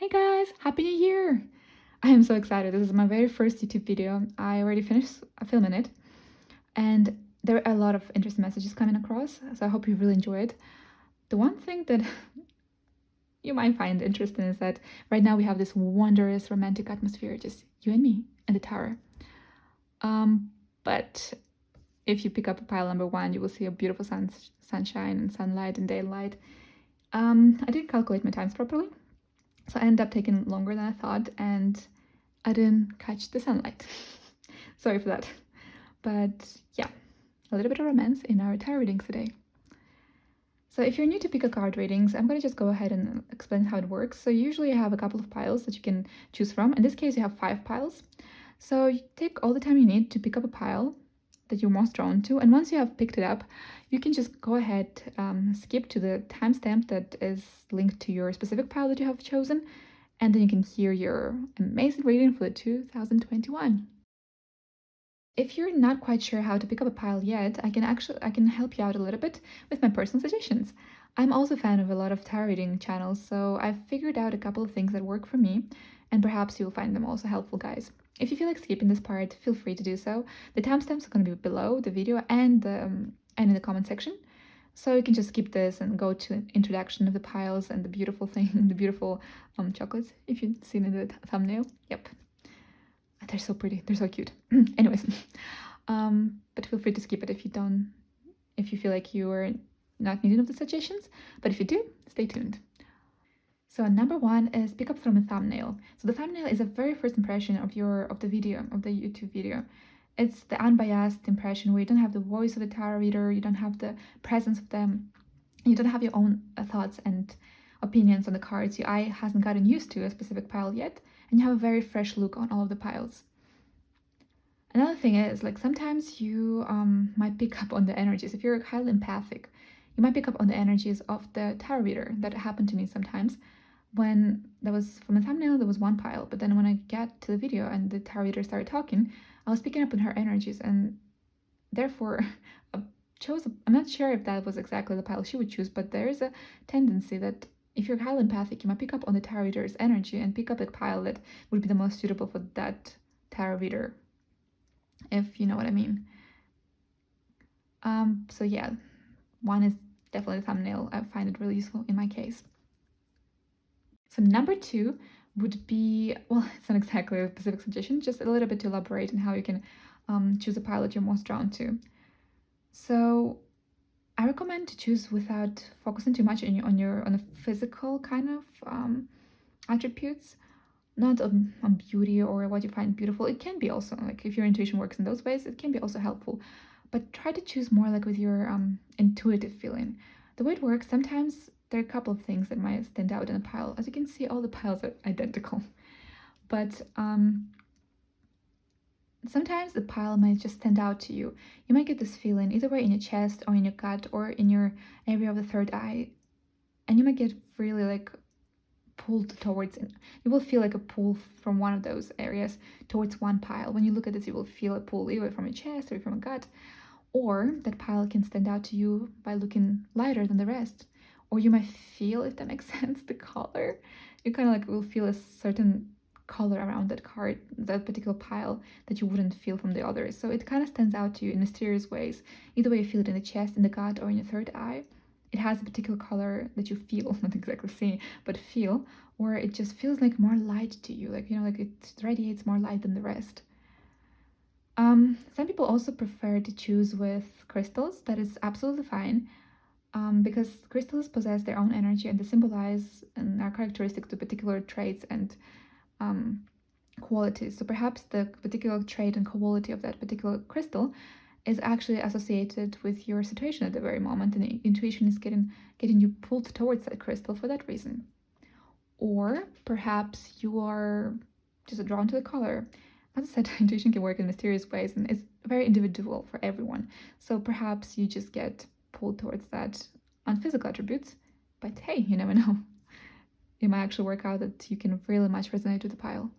Hey guys, Happy New Year! I am so excited. This is my very first YouTube video. I already finished filming it, and there are a lot of interesting messages coming across, so I hope you really enjoy it. The one thing that you might find interesting is that right now we have this wondrous romantic atmosphere, just you and me and the tower. But if you pick up pile number one, you will see a beautiful sunshine and sunlight and daylight. I didn't calculate my times properly, so I ended up taking longer than I thought, and I didn't catch the sunlight. Sorry for that. But yeah, a little bit of romance in our tarot readings today. So if you're new to pick a card readings, I'm going to just go ahead and explain how it works. So usually you have a couple of piles that you can choose from. In this case, you have 5 piles. So you take all the time you need to pick up a pile that you're most drawn to. And once you have picked it up, you can just go ahead, skip to the timestamp that is linked to your specific pile that you have chosen. And then you can hear your amazing reading for the 2021. If you're not quite sure how to pick up a pile yet, I can help you out a little bit with my personal suggestions. I'm also a fan of a lot of tarot reading channels, so I've figured out a couple of things that work for me, and perhaps you'll find them also helpful, guys. If you feel like skipping this part, feel free to do so. The timestamps are going to be below the video and in the comment section. So you can just skip this and go to introduction of the piles and the beautiful thing, the beautiful chocolates, if you've seen in the thumbnail. Yep. They're so pretty. They're so cute. Anyways, but feel free to skip it if you feel like you are not needing of the suggestions. But if you do, stay tuned. So number one is pick up from a thumbnail. So the thumbnail is a very first impression of the YouTube video. It's the unbiased impression where you don't have the voice of the tarot reader, you don't have the presence of them, you don't have your own thoughts and opinions on the cards. Your eye hasn't gotten used to a specific pile yet, and you have a very fresh look on all of the piles. Another thing is, like, sometimes you might pick up on the energies. If you're highly empathic, you might pick up on the energies of the tarot reader. That happened to me sometimes. When there was, from the thumbnail, there was one pile, but then when I got to the video and the tarot reader started talking, I was picking up on her energies, and therefore I'm not sure if that was exactly the pile she would choose, but there is a tendency that if you're highly empathic, you might pick up on the tarot reader's energy and pick up a pile that would be the most suitable for that tarot reader, if you know what I mean. So yeah, one is definitely the thumbnail. I find it really useful in my case. So number two would be, well, it's not exactly a specific suggestion, just a little bit to elaborate on how you can choose a pile that you're most drawn to. So I recommend to choose without focusing too much on the physical kind of attributes, not on beauty or what you find beautiful. It can be also, like, if your intuition works in those ways, it can be also helpful. But try to choose more like with your intuitive feeling. The way it works, sometimes there are a couple of things that might stand out in a pile. As you can see, all the piles are identical. But sometimes the pile might just stand out to you. You might get this feeling either way in your chest or in your gut or in your area of the third eye. And you might get really like pulled towards it. You will feel like a pull from one of those areas towards one pile. When you look at this, you will feel a pull either from your chest or from a gut. Or that pile can stand out to you by looking lighter than the rest. Or you might feel, if that makes sense, the color. You kind of like will feel a certain color around that card, that particular pile, that you wouldn't feel from the others. So it kind of stands out to you in mysterious ways. Either way, you feel it in the chest, in the gut, or in your third eye. It has a particular color that you feel, not exactly see, but feel, or it just feels like more light to you. Like, you know, like it radiates more light than the rest. Some people also prefer to choose with crystals. That is absolutely fine. Because crystals possess their own energy and they symbolize and are characteristic to particular traits and qualities. So perhaps the particular trait and quality of that particular crystal is actually associated with your situation at the very moment, and the intuition is getting you pulled towards that crystal for that reason. Or perhaps you are just drawn to the color. As I said, intuition can work in mysterious ways, and it's very individual for everyone. So perhaps you just get pulled towards that on physical attributes, but hey, you never know. It might actually work out that you can really much resonate with the pile.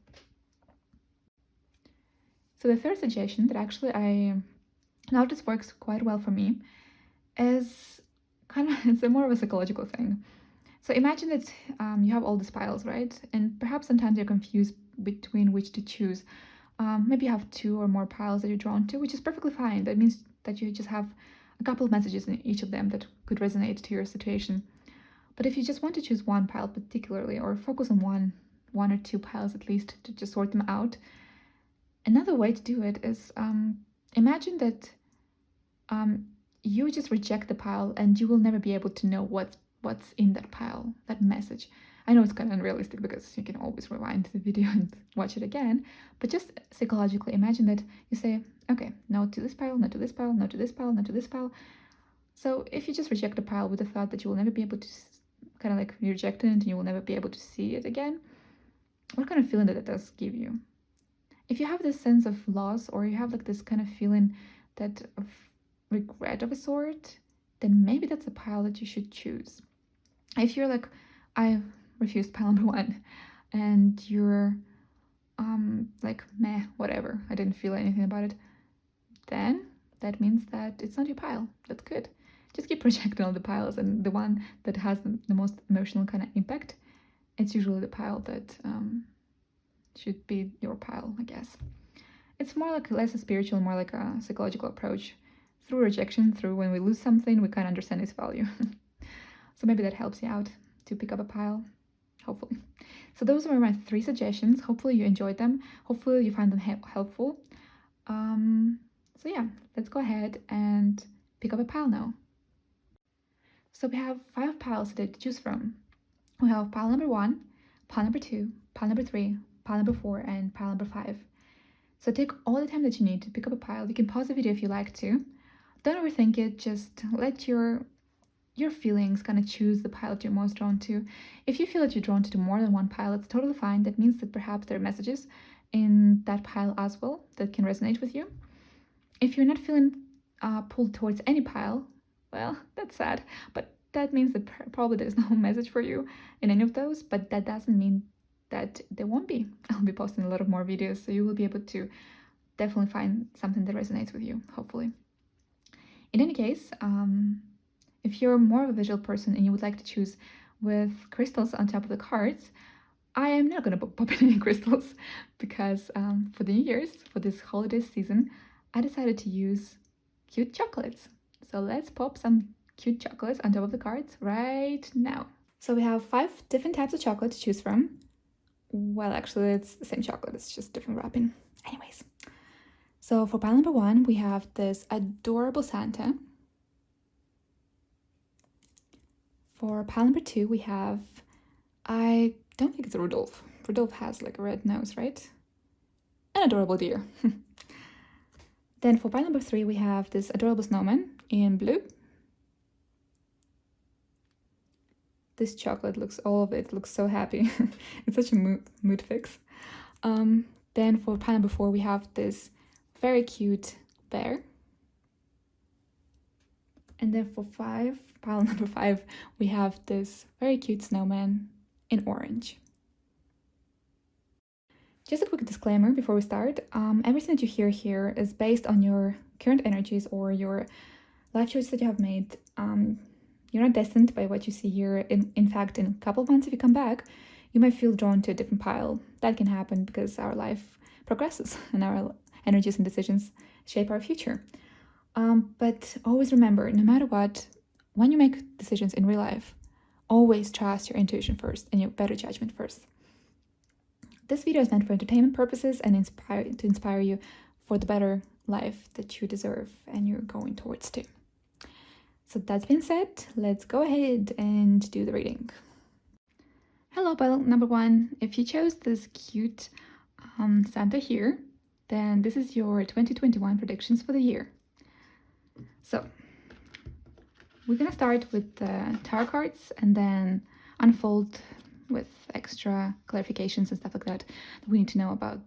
So the third suggestion that actually I noticed works quite well for me is it's more of a psychological thing. So imagine that you have all these piles, right? And perhaps sometimes you're confused between which to choose. Maybe you have two or more piles that you're drawn to, which is perfectly fine. That means that you just have a couple of messages in each of them that could resonate to your situation. But if you just want to choose one pile particularly, or focus on one or two piles at least to just sort them out, another way to do it is imagine that you just reject the pile and you will never be able to know what's in that pile, that message. I know it's kind of unrealistic because you can always rewind the video and watch it again, but just psychologically imagine that you say, okay, no to this pile, no to this pile, no to this pile, no to this pile. So if you just reject a pile with the thought that you will never be able to, kind of like you reject it and you will never be able to see it again, what kind of feeling that it does give you? If you have this sense of loss, or you have like this kind of feeling that of regret of a sort, then maybe that's a pile that you should choose. If you're like, I refused pile number 1, and you're like, meh, whatever, I didn't feel anything about it, then that means that it's not your pile. That's good. Just keep projecting all the piles, and the one that has the most emotional kind of impact, it's usually the pile that should be your pile, I guess. It's more like less a spiritual, more like a psychological approach. Through rejection, through when we lose something, we kind of understand its value. So maybe that helps you out to pick up a pile, hopefully. So those were my 3 suggestions. Hopefully you enjoyed them. Hopefully you find them helpful. So yeah, let's go ahead and pick up a pile now. So we have 5 piles today to choose from. We have pile number 1, pile number 2, pile number 3, pile number 4, and pile number 5. So take all the time that you need to pick up a pile. You can pause the video if you like to. Don't overthink it, just let your feelings kind of choose the pile that you're most drawn to. If you feel that you're drawn to more than one pile, it's totally fine. That means that perhaps there are messages in that pile as well that can resonate with you. If you're not feeling pulled towards any pile, well, that's sad, but that means that probably there's no message for you in any of those, but that doesn't mean that there won't be. I'll be posting a lot of more videos, so you will be able to definitely find something that resonates with you, hopefully. In any case, if you're more of a visual person and you would like to choose with crystals on top of the cards, I am not going to pop in any crystals because for the New Year's, for this holiday season, I decided to use cute chocolates. So let's pop some cute chocolates on top of the cards right now. So we have 5 different types of chocolate to choose from. Well, actually, it's the same chocolate, it's just different wrapping. Anyways, so for pile number 1, we have this adorable Santa. For pile number 2, we have, I don't think it's a Rudolph. Rudolph has like a red nose, right? An adorable deer. Then for pile number 3, we have this adorable snowman in blue. This chocolate looks, all of it looks so happy. It's such a mood fix. Then for pile number 4, we have this very cute bear. And then for pile number 5, we have this very cute snowman in orange. Just a quick disclaimer before we start. Everything that you hear here is based on your current energies or your life choices that you have made. You're not destined by what you see here. In fact, in a couple of months, if you come back, you might feel drawn to a different pile. That can happen because our life progresses and our energies and decisions shape our future. But always remember, no matter what, when you make decisions in real life, always trust your intuition first and your better judgment first. This video is meant for entertainment purposes and to inspire you for the better life that you deserve and you're going towards too. So that's been said, let's go ahead and do the reading. Hello, pile number 1. If you chose this cute Santa here, then this is your 2021 predictions for the year. So we're gonna start with the tarot cards and then unfold with extra clarifications and stuff like that we need to know about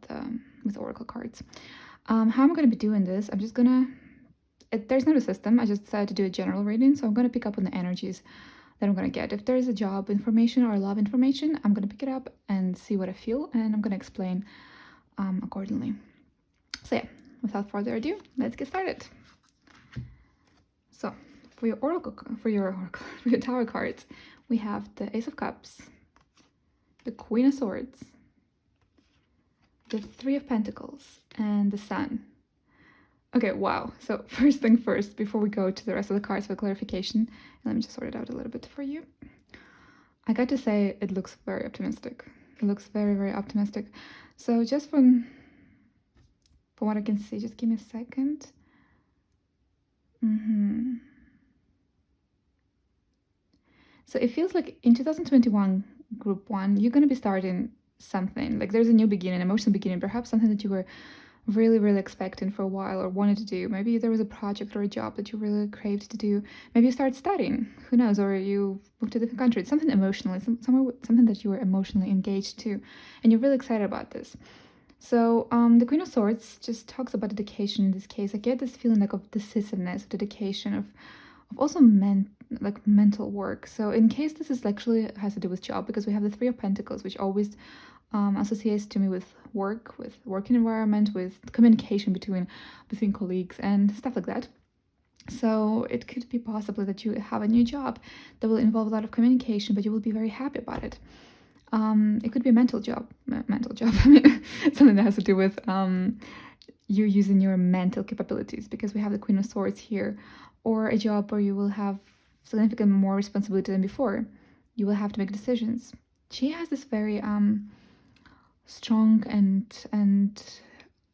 with oracle cards. How am I gonna be doing this? I'm just gonna, there's not a system, I just decided to do a general reading, so I'm gonna pick up on the energies that I'm gonna get. If there's a job information or love information, I'm gonna pick it up and see what I feel, and I'm gonna explain accordingly. So yeah, without further ado, let's get started. So for your tarot cards, we have the Ace of Cups, the Queen of Swords, the Three of Pentacles, and the Sun. Okay, wow. So first thing first, before we go to the rest of the cards for clarification, let me just sort it out a little bit for you. I got to say, it looks very optimistic. It looks very, very optimistic. So just from what I can see, just give me a second. So it feels like in 2021, group 1, you're going to be starting something. Like there's a new beginning, emotional beginning, perhaps something that you were really, really expecting for a while or wanted to do. Maybe there was a project or a job that you really craved to do. Maybe you started studying, who knows, or you moved to a different country. It's something emotional, something that you were emotionally engaged to, and you're really excited about this. So the Queen of Swords just talks about dedication in this case. I get this feeling like of decisiveness, of dedication, of also mental work. So in case this is actually has to do with job, because we have the Three of Pentacles, which always associates to me with work, with working environment, with communication between colleagues and stuff like that. So it could be possibly that you have a new job that will involve a lot of communication, but you will be very happy about it. It could be a mental job. I mean, something that has to do with you using your mental capabilities, because we have the Queen of Swords here, or a job where you will have significant more responsibility than before. You will have to make decisions. She has this very strong and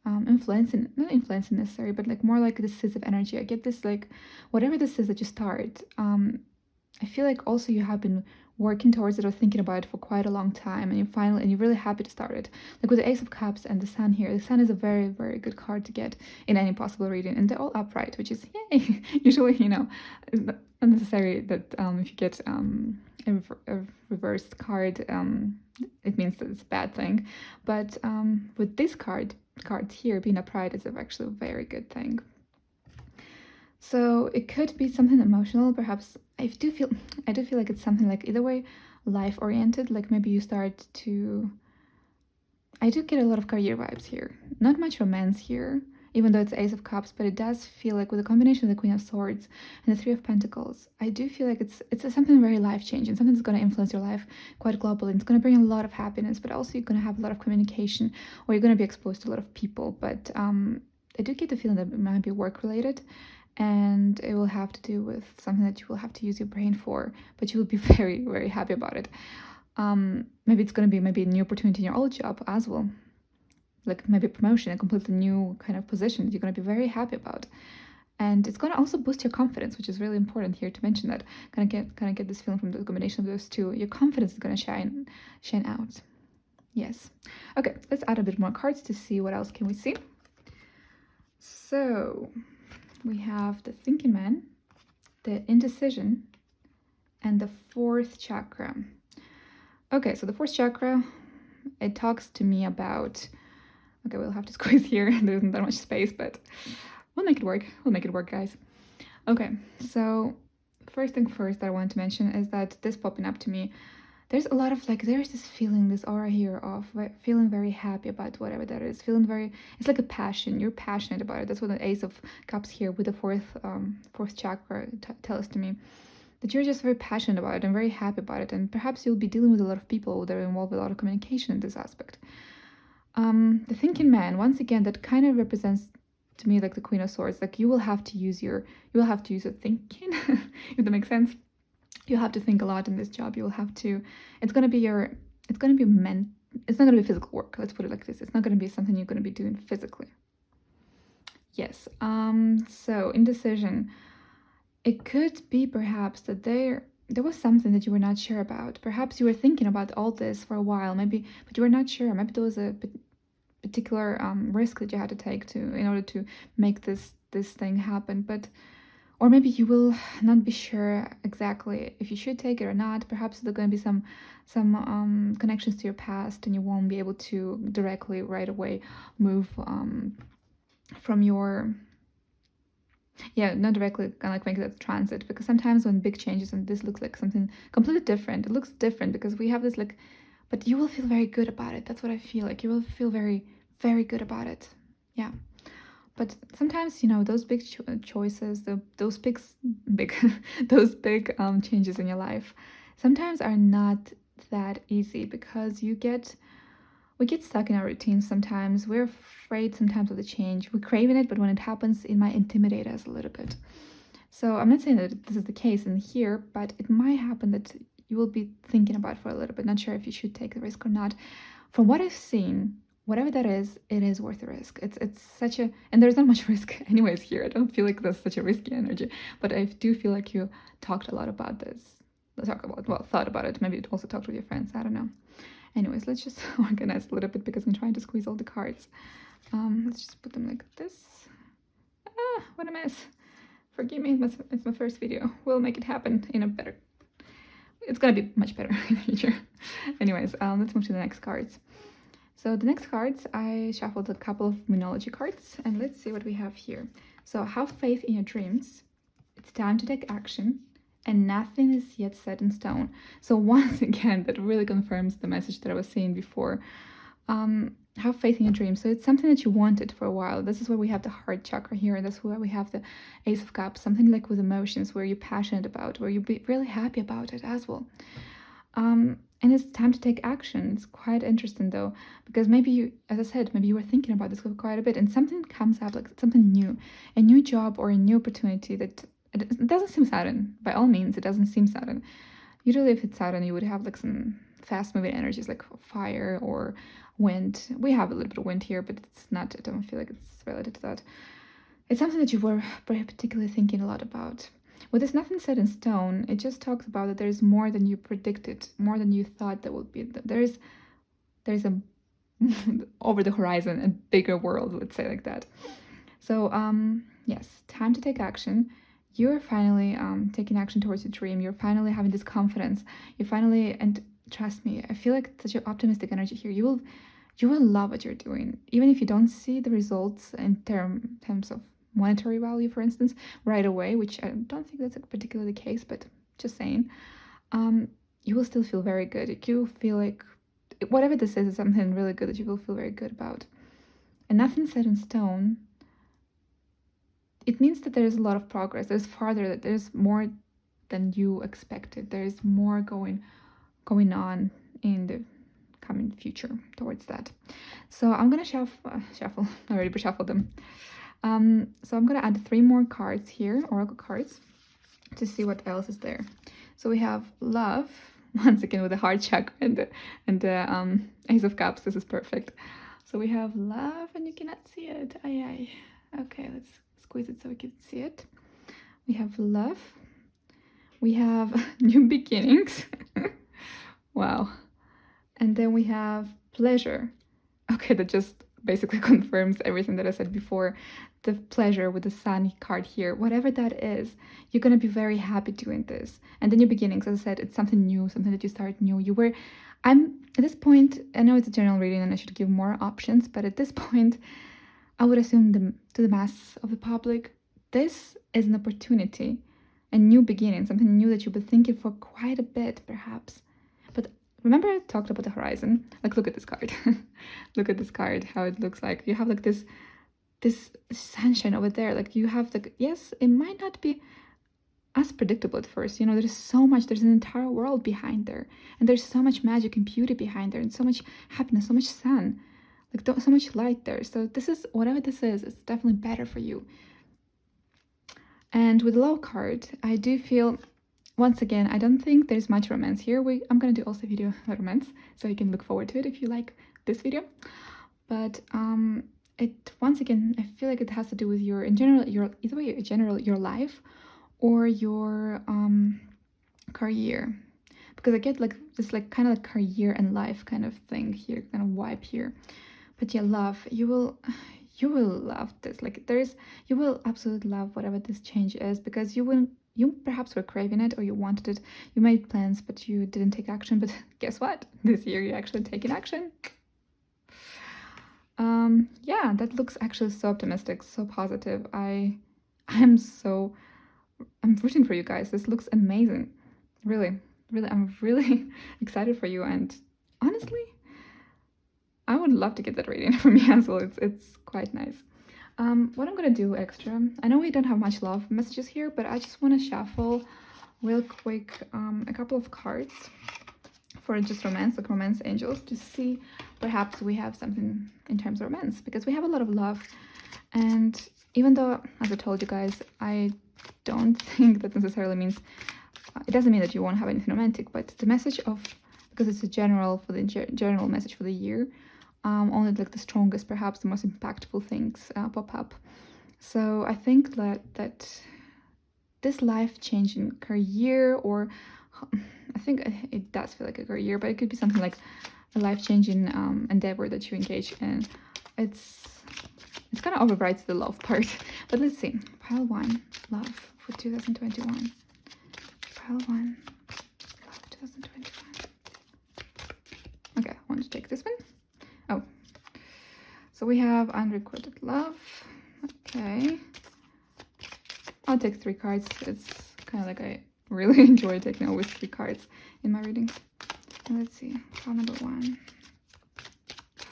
influencing, not influencing necessarily, but like more like a decisive energy. I get this, like, whatever this is that you start, I feel like also you have been working towards it or thinking about it for quite a long time, and you're really happy to start it. Like with the Ace of Cups and the Sun here, the Sun is a very, very good card to get in any possible reading, and they're all upright, which is yay. Usually, it's not necessary that if you get a reversed card, it means that it's a bad thing. But with this cards here being upright is actually a very good thing. So it could be something emotional, perhaps. I do feel like it's something like either way life oriented, like maybe you start to, I do get a lot of career vibes here. Not much romance here, even though it's Ace of Cups, but it does feel like with the combination of the Queen of Swords and the Three of Pentacles, I do feel like it's something very life-changing, something that's going to influence your life quite globally. It's going to bring a lot of happiness, but also you're going to have a lot of communication, or you're going to be exposed to a lot of people. But I do get the feeling that it might be work-related, and it will have to do with something that you will have to use your brain for, but you will be very, very happy about it. Maybe it's going to be a new opportunity in your old job as well, like maybe a promotion, a completely new kind of position that you're going to be very happy about. And it's going to also boost your confidence, which is really important here to mention that. Kind of get this feeling from the combination of those two. Your confidence is going to shine out. Yes. Okay, let's add a bit more cards to see what else can we see. So we have the Thinking Man, the Indecision, and the Fourth Chakra. Okay, so the Fourth Chakra, it talks to me about, okay, we'll have to squeeze here. There isn't that much space, but we'll make it work. We'll make it work, guys. Okay, so first thing first that I want to mention is that this popping up to me, there's a lot of there's this feeling, this aura here of feeling very happy about whatever that is. It's like a passion. You're passionate about it. That's what the Ace of Cups here with the fourth chakra tells to me. That you're just very passionate about it and very happy about it. And perhaps you'll be dealing with a lot of people that are involved with a lot of communication in this aspect. The Thinking Man, once again, that kind of represents to me like the Queen of Swords. Like you will have to use your thinking, if that makes sense. You have to think a lot in this job. It's not going to be physical work. Let's put it like this. It's not going to be something you're going to be doing physically. Yes. So indecision. It could be perhaps that there was something that you were not sure about. Perhaps you were thinking about all this for a while, maybe, but you were not sure. Maybe there was a particular risk that you had to take in order to make this thing happen. Or maybe you will not be sure exactly if you should take it or not. Perhaps there are going to be some connections to your past, and you won't be able to directly right away move from your, not directly kind of like make that transit, because sometimes when big changes, and this looks like something completely different, it looks different because we have this but you will feel very good about it. That's what I feel like. You will feel very, very good about it. Yeah. But sometimes, those big choices, those big those big changes in your life, sometimes are not that easy because we get stuck in our routines sometimes. We're afraid sometimes of the change. We're craving it, but when it happens, it might intimidate us a little bit. So I'm not saying that this is the case in here, but it might happen that you will be thinking about it for a little bit, not sure if you should take the risk or not. From what I've seen, whatever that is, it is worth the risk. It's such a, and there's not much risk anyways here. I don't feel like there's such a risky energy, but I do feel like you talked a lot about this. Thought about it. Maybe also talked with your friends. I don't know. Anyways, let's just organize a little bit because I'm trying to squeeze all the cards. Let's just put them like this. Ah, what a mess. Forgive me, it's my first video. We'll make it happen in a better... It's gonna be much better in the future. Anyways, let's move to the next cards. So the next cards, I shuffled a couple of Moonology cards, and let's see what we have here. So, have faith in your dreams. It's time to take action, and nothing is yet set in stone. So once again, that really confirms the message that I was saying before. Have faith in your dreams. So it's something that you wanted for a while. This is where we have the heart chakra here, and that's where we have the Ace of Cups, something like with emotions, where you're passionate about, where you'll be really happy about it as well. And it's time to take action. It's quite interesting though, because maybe you, as I said, maybe you were thinking about this quite a bit, and something comes up, like something new, a new job or a new opportunity that it doesn't seem sudden. By all means, it doesn't seem sudden. Usually if it's sudden, you would have like some fast moving energies like fire or wind. We have a little bit of wind here, but it's not, I don't feel like it's related to that. It's something that you were particularly thinking a lot about. With this nothing set in stone, it just talks about that there's more than you predicted, more than you thought there would be. There's a over the horizon, a bigger world, let's say like that. So yes, time to take action. You're finally taking action towards your dream. You're finally having this confidence. You're finally, and trust me, I feel like such an optimistic energy here. You will love what you're doing, even if you don't see the results in terms of monetary value, for instance, right away, which I don't think that's particularly the case, but just saying, you will still feel very good. You feel like whatever this is something really good that you will feel very good about. And nothing set in stone. It means that there's a lot of progress. There's farther, that there's more than you expected. There's more going on in the coming future towards that. So I'm gonna shuffle. I already shuffled them. So I'm gonna add 3 more cards here, oracle cards, to see what else is there. So we have love, once again with the heart chakra and the Ace of Cups. This is perfect. So we have love, and you cannot see it. Aye. Okay, let's squeeze it so we can see it. We have love. We have new beginnings. Wow. And then we have pleasure. Okay, that just basically confirms everything that I said before. The pleasure with the sun card here, whatever that is, you're going to be very happy doing this. And then your beginnings, as I said, it's something new, something that you start new. I'm at this point, I know it's a general reading and I should give more options, but at this point, I would assume to the mass of the public, this is an opportunity, a new beginning, something new that you've been thinking for quite a bit, perhaps. But remember I talked about the horizon? Like, look at this card. Look at this card, how it looks like. You have like this sunshine over there. Like you have yes, it might not be as predictable at first. You know, there's an entire world behind there. And there's so much magic and beauty behind there, and so much happiness, so much sun. Like so much light there. So this is, whatever this is, it's definitely better for you. And with the love card, I do feel, once again, I don't think there's much romance here. I'm going to do also a video about romance, so you can look forward to it if you like this video. But once again, I feel like it has to do with your life or your career. Because I get like this like kind of like career and life kind of thing here, kind of vibe here. But yeah, love, you will love this. Like you will absolutely love whatever this change is, because you perhaps were craving it, or you wanted it. You made plans, but you didn't take action. But guess what? This year you're actually taking action. Yeah, that looks actually so optimistic, so positive. I'm rooting for you guys. This looks amazing. Really, I'm really excited for you, and honestly, I would love to get that reading for me as well. It's quite nice. What I'm gonna do extra, I know we don't have much love messages here, but I just want to shuffle real quick a couple of cards for just romance, like romance angels, to see perhaps we have something in terms of romance, because we have a lot of love. And even though, as I told you guys, I don't think that necessarily means, it doesn't mean that you won't have anything romantic, but the message of, because it's a general for the general message for the year, only like the strongest, perhaps the most impactful things pop up. So I think that this life-changing career, or I think it does feel like a career, but it could be something like a life-changing endeavor that you engage in. It's kind of overrides the love part. But let's see. Pile 1, love for 2021. Pile 1, love 2021. Okay, I want to take this one. Oh, so we have unrequited love. Okay, I'll take 3 cards. It's kind of like I really enjoy taking always 3 cards in my readings. And let's see, pile number 1. Pile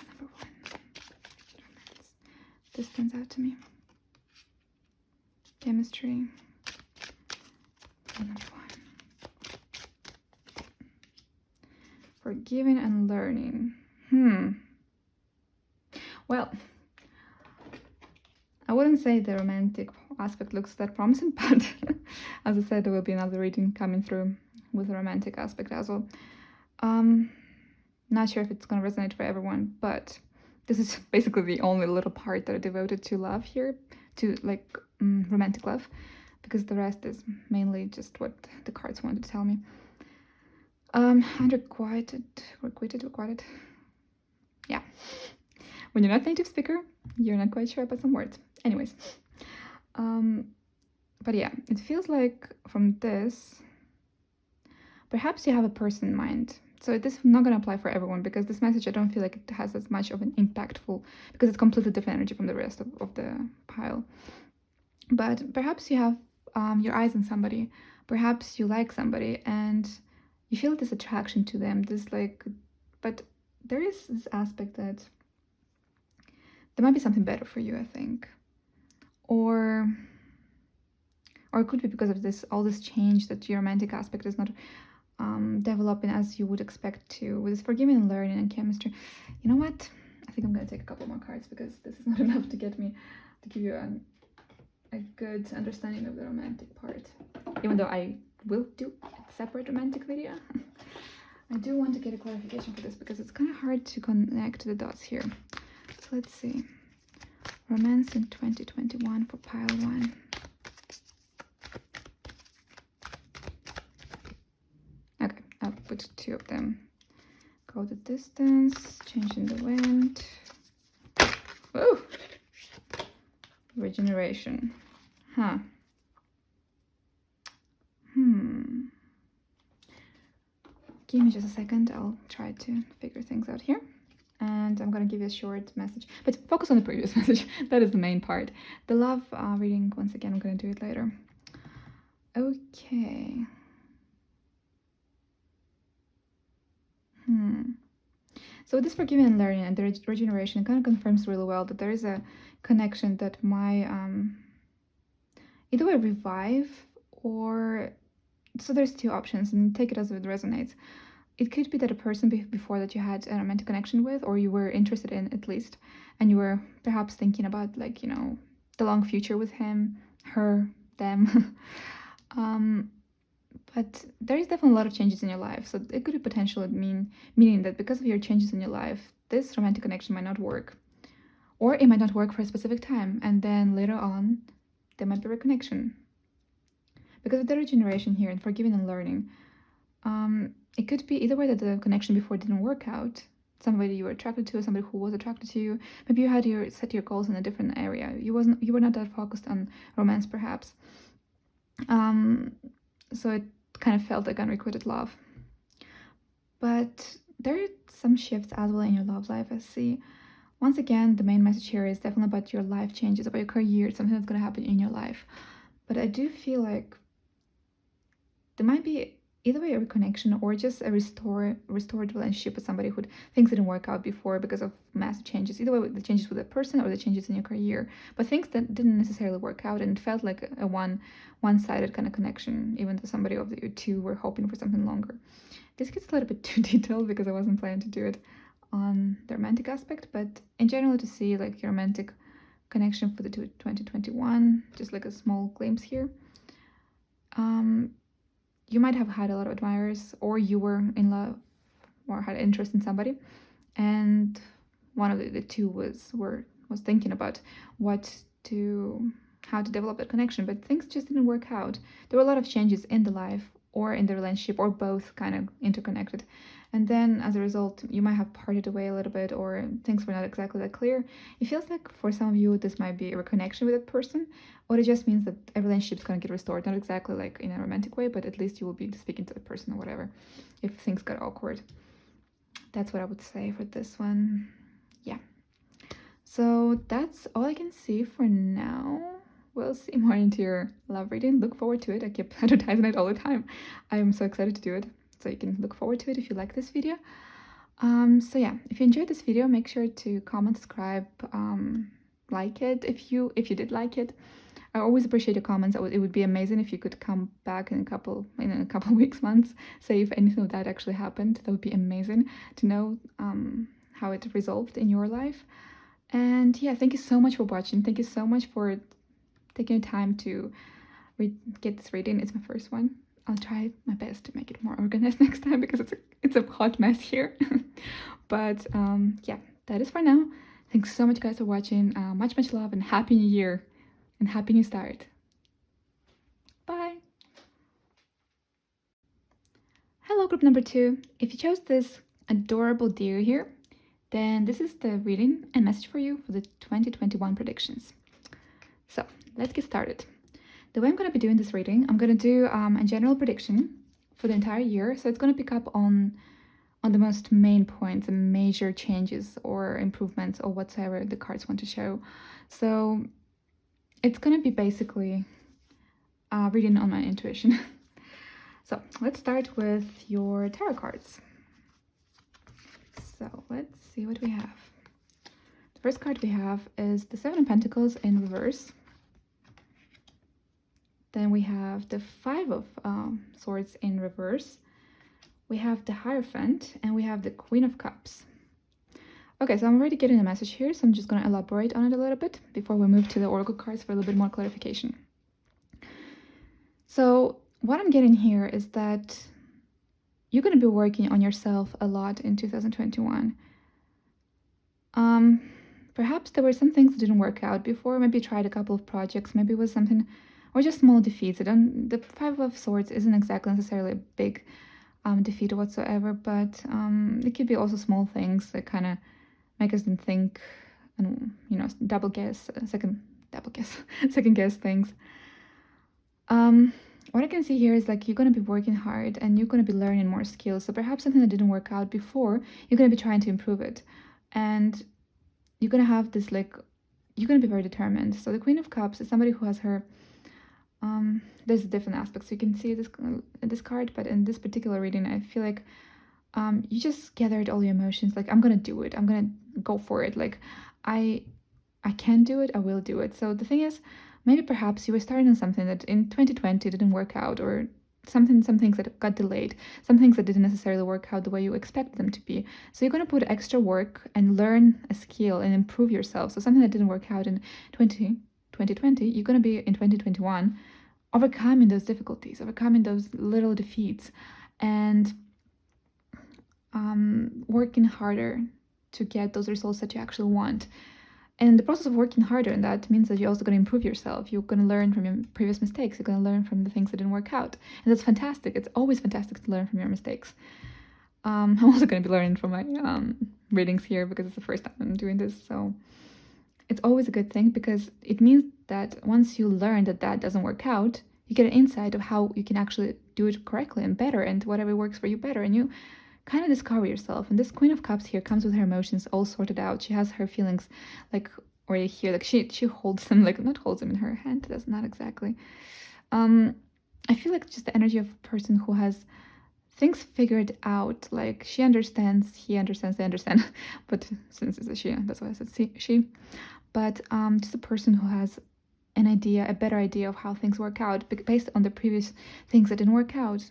number 1. Romance. This stands out to me. Chemistry. Pile number 1. Forgiving and learning. Well, I wouldn't say the romantic aspect looks that promising, but as I said, there will be another reading coming through with the romantic aspect as well. Not sure if it's going to resonate for everyone, but this is basically the only little part that I devoted to love here, to like romantic love, because the rest is mainly just what the cards wanted to tell me. Unrequited, requited. Yeah. When you're not native speaker, you're not quite sure about some words. Anyways, but yeah, it feels like from this, perhaps you have a person in mind. So this is not going to apply for everyone, because this message, I don't feel like it has as much of an impactful, because it's completely different energy from the rest of the pile. But perhaps you have your eyes on somebody. Perhaps you like somebody and you feel this attraction to them. This like, but there is this aspect that there might be something better for you, I think. Or it could be because of this, all this change, that your romantic aspect is not developing as you would expect to, with this forgiving and learning and chemistry. You know what? I think I'm going to take a couple more cards, because this is not enough to get me, to give you a good understanding of the romantic part. Even though I will do a separate romantic video, I do want to get a clarification for this, because it's kind of hard to connect the dots here. So let's see. Romance in 2021 for pile 1. Okay, I'll put 2 of them. Go the distance, changing the wind. Whoa! Regeneration. Huh. Give me just a second. I'll try to figure things out here. And I'm going to give you a short message. But focus on the previous message. That is the main part. The love reading, once again, I'm going to do it later. Okay. So this forgiving and learning and the regeneration kind of confirms really well that there is a connection that might either way revive, or so there's 2 options, and take it as it resonates. It could be that a person before that you had a romantic connection with, or you were interested in at least, and you were perhaps thinking about, like, you know, the long future with him, her, them. But there is definitely a lot of changes in your life, so it could be potentially meaning that because of your changes in your life, this romantic connection might not work, or it might not work for a specific time, and then later on there might be a reconnection. Because of the regeneration here and forgiving and learning, it could be either way that the connection before didn't work out. Somebody you were attracted to, somebody who was attracted to you. Maybe you had set your goals in a different area. You were not that focused on romance, perhaps. So it kind of felt like unrequited love. But there are some shifts as well in your love life, I see. Once again, the main message here is definitely about your life changes, about your career, something that's going to happen in your life. But I do feel like there might be either way a reconnection or just a restored relationship with somebody who things didn't work out before because of massive changes. Either way, the changes with a person or the changes in your career, but things that didn't necessarily work out, and it felt like a one-sided kind of connection, even though somebody of you two were hoping for something longer. This gets a little bit too detailed because I wasn't planning to do it on the romantic aspect, but in general, to see like your romantic connection for the 2021, just like a small glimpse here. You might have had a lot of admirers, or you were in love or had interest in somebody, and one of the two was thinking about how to develop that connection, but things just didn't work out. There were a lot of changes in the life or in the relationship, or both kind of interconnected. And then as a result, you might have parted away a little bit, or things were not exactly that clear. It feels like for some of you, this might be a reconnection with that person, or it just means that a relationship is going to get restored. Not exactly like in a romantic way, but at least you will be speaking to the person or whatever if things got awkward. That's what I would say for this one. Yeah. So that's all I can see for now. We'll see more into your love reading. Look forward to it. I keep advertising it all the time. I'm so excited to do it. So you can look forward to it if you like this video. So yeah, if you enjoyed this video, make sure to comment, subscribe, like it if you did like it. I always appreciate your comments. It would be amazing if you could come back in a couple weeks, months, say if anything of that actually happened. That would be amazing to know how it resolved in your life. And yeah, thank you so much for watching. Thank you so much for taking your time to get this reading. It's my first one. I'll try my best to make it more organized next time because it's a hot mess here. But yeah, that is for now. Thanks so much, guys, for watching. Much love and Happy New Year and Happy New Start. Bye. Hello, group number 2. If you chose this adorable deer here, then this is the reading and message for you for the 2021 predictions. So let's get started. The way I'm going to be doing this reading, I'm going to do a general prediction for the entire year. So it's going to pick up on the most main points and major changes or improvements or whatsoever the cards want to show. So it's going to be basically reading on my intuition. So let's start with your tarot cards. So let's see what we have. The first card we have is the Seven of Pentacles in reverse. Then we have the Five of Swords in reverse. We have the Hierophant, and we have the Queen of Cups. Okay, so I'm already getting a message here, so I'm just going to elaborate on it a little bit before we move to the Oracle cards for a little bit more clarification. So what I'm getting here is that you're going to be working on yourself a lot in 2021. Perhaps there were some things that didn't work out before. Maybe you tried a couple of projects. Maybe it was something, or just small defeats. The Five of Swords isn't exactly necessarily a big defeat whatsoever, but it could be also small things that kind of make us think, and second guess things. What I can see here is like you're going to be working hard and you're going to be learning more skills. So perhaps something that didn't work out before, you're going to be trying to improve it, and you're going to have this you're going to be very determined. So the Queen of Cups is somebody who has her there's different aspects. You can see this card, but in this particular reading, I feel like you just gathered all your emotions. Like, I'm gonna do it. I'm gonna go for it. Like, I can do it. I will do it. So the thing is, maybe perhaps you were starting on something that in 2020 didn't work out, or some things that got delayed, some things that didn't necessarily work out the way you expected them to be. So you're gonna put extra work and learn a skill and improve yourself. So something that didn't work out in 2020, you're going to be in 2021 overcoming those difficulties, overcoming those little defeats, and working harder to get those results that you actually want. And the process of working harder, and that means that you're also going to improve yourself. You're going to learn from your previous mistakes. You're going to learn from the things that didn't work out. And that's fantastic. It's always fantastic to learn from your mistakes. I'm also going to be learning from my readings here because it's the first time I'm doing this. So it's always a good thing because it means that once you learn that doesn't work out, you get an insight of how you can actually do it correctly and better, and whatever works for you better. And you kind of discover yourself. And this Queen of Cups here comes with her emotions all sorted out. She has her feelings already here. She holds them, not holds them in her hand. That's not exactly. I feel like just the energy of a person who has things figured out. Like she understands, he understands, they understand. But since it's a she, that's why I said she. But just a person who has an idea, a better idea of how things work out based on the previous things that didn't work out.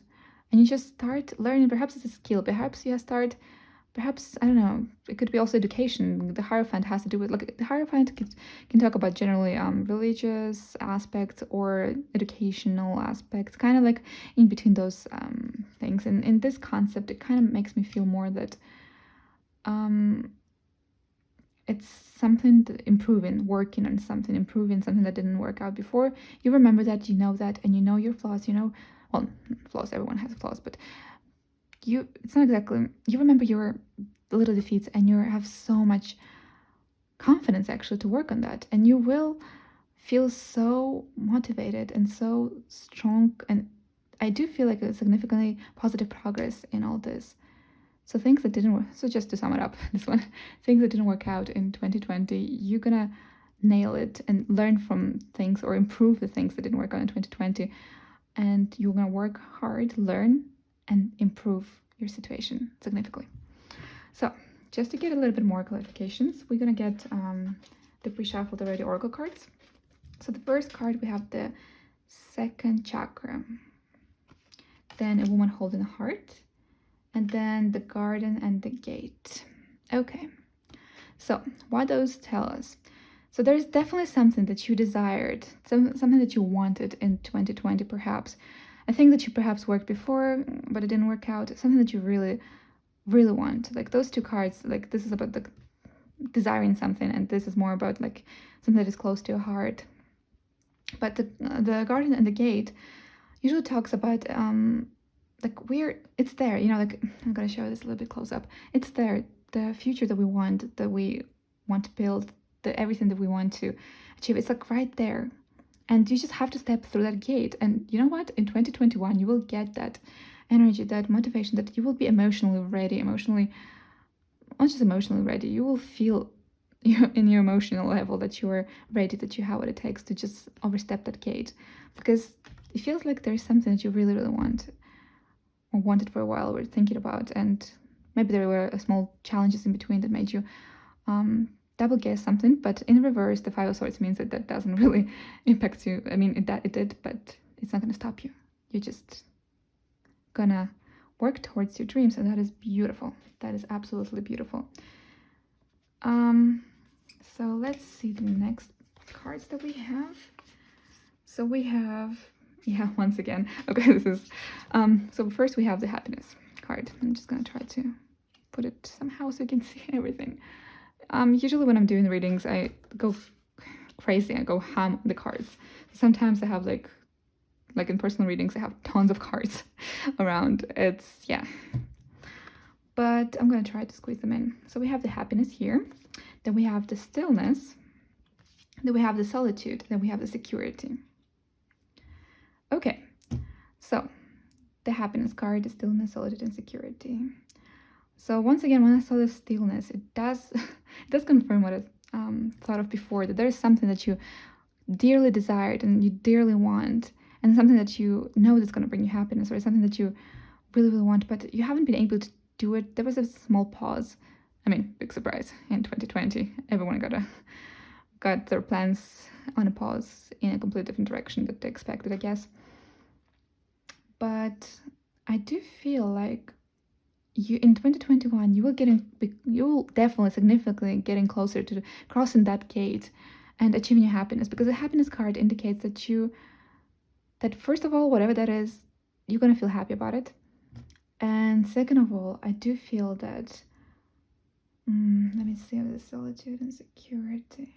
And you just start learning. Perhaps it's a skill. Perhaps you start. Perhaps, I don't know, it could be also education. The Hierophant has to do with, like, the Hierophant can talk about generally religious aspects or educational aspects, kind of like in between those things. And in this concept, it kind of makes me feel more that it's something that improving, working on something, improving something that didn't work out before. You remember that, you know that, and you know your flaws, you know, well, flaws, everyone has flaws, but it's not exactly, you remember your little defeats, and you have so much confidence actually to work on that, and you will feel so motivated and so strong. And I do feel like a significantly positive progress in all this. So things that didn't work, so just to sum it up, this one, things that didn't work out in 2020, you're gonna nail it and learn from things, or improve the things that didn't work out in 2020, and you're gonna work hard, learn, and improve your situation significantly. So just to get a little bit more clarifications, we're gonna get the pre-shuffled already oracle cards. So the first card, we have the second chakra, then a woman holding a heart, and then the garden and the gate. Okay, so what those tell us? So there's definitely something that you desired, something that you wanted in 2020 perhaps. I think that you perhaps worked before, but it didn't work out. Something that you really, really want. Like those two cards, like this is about the desiring something, and this is more about like something that is close to your heart. But the garden and the gate usually talks about like it's there, you know, like I'm gonna show this a little bit close up. It's there, the future that we want to build, everything that we want to achieve. It's like right there. And you just have to step through that gate. And you know what? In 2021, you will get that energy, that motivation, that you will be emotionally ready, not just emotionally ready, you will feel in your emotional level that you are ready, that you have what it takes to just overstep that gate. Because it feels like there's something that you really, really want, or wanted for a while, or thinking about. And maybe there were small challenges in between that made you double guess something, but in reverse, the Five of Swords means that doesn't really impact you. I mean, it did, but it's not going to stop you. You're just gonna work towards your dreams, and that is beautiful. That is absolutely beautiful. So let's see the next cards that we have. So we have, once again, okay, this is, so first we have the Happiness card. I'm just gonna try to put it somehow so you can see everything. Usually when I'm doing the readings, I go crazy. I go ham the cards. Sometimes I have like in personal readings, I have tons of cards around. Yeah. But I'm going to try to squeeze them in. So we have the Happiness here. Then we have the Stillness. Then we have the Solitude. Then we have the Security. Okay. So the Happiness card, the Stillness, Solitude, and Security. So once again, when I saw the Stillness, it does confirm what I thought of before, that there is something that you dearly desired and you dearly want, and something that you know that's going to bring you happiness, or something that you really, really want, but you haven't been able to do it. There was a small pause. I mean, big surprise, in 2020, everyone got their plans on a pause in a completely different direction that they expected, I guess. But I do feel like in 2021, you will definitely significantly getting closer to crossing that gate and achieving your happiness, because the Happiness card indicates that first of all, whatever that is, you're gonna feel happy about it. And second of all, I do feel that let me see, the Solitude and Security.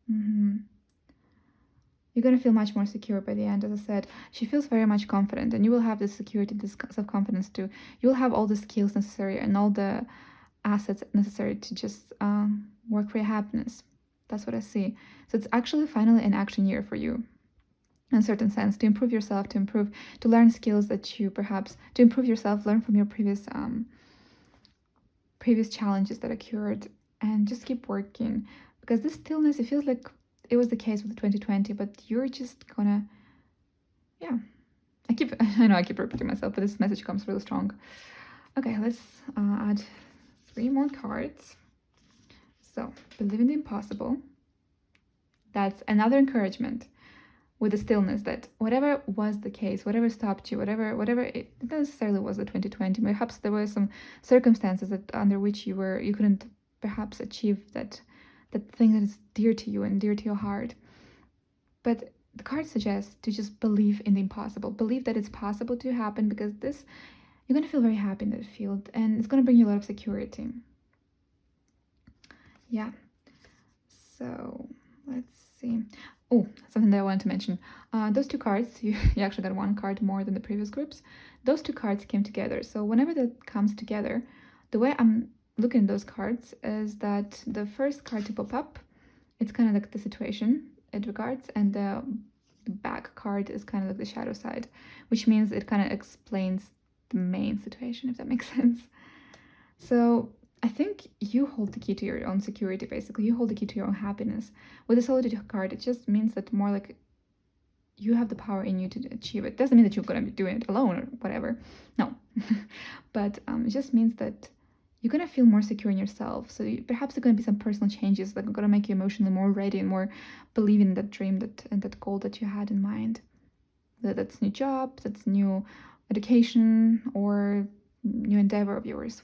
You're going to feel much more secure by the end. As I said, she feels very much confident, and you will have this security, this self-confidence too. You will have all the skills necessary and all the assets necessary to just work for your happiness. That's what I see. So it's actually finally an action year for you, in a certain sense, to improve yourself, to learn skills that you perhaps, to improve yourself, learn from your previous challenges that occurred, and just keep working. Because this stillness, it feels like it was the case with 2020, but you're just gonna, I know I keep repeating myself, but this message comes really strong. Okay, let's add 3 more cards. So, believe in the impossible. That's another encouragement with the stillness, that whatever was the case, whatever stopped you, whatever it necessarily was the 2020, perhaps there were some circumstances that under which you couldn't perhaps achieve that thing that is dear to you and dear to your heart. But the card suggests to just believe in the impossible. Believe that it's possible to happen, because you're going to feel very happy in that field, and it's going to bring you a lot of security. Yeah. So let's see. Oh, something that I wanted to mention. Those 2 cards, you actually got 1 card more than the previous groups. Those 2 cards came together. So whenever that comes together, the way I'm looking at those cards is that the first card to pop up, it's kind of like the situation it regards, and the back card is kind of like the shadow side, which means it kind of explains the main situation, if that makes sense. So I think you hold the key to your own security, basically. You hold the key to your own happiness. With the Solitude card, it just means that more like you have the power in you to achieve it. Doesn't mean that you're going to be doing it alone or whatever. No. But it just means that you're going to feel more secure in yourself. So perhaps there are going to be some personal changes that are going to make you emotionally more ready and more believing in that dream and that goal that you had in mind. That's new job, that's new education, or new endeavor of yours.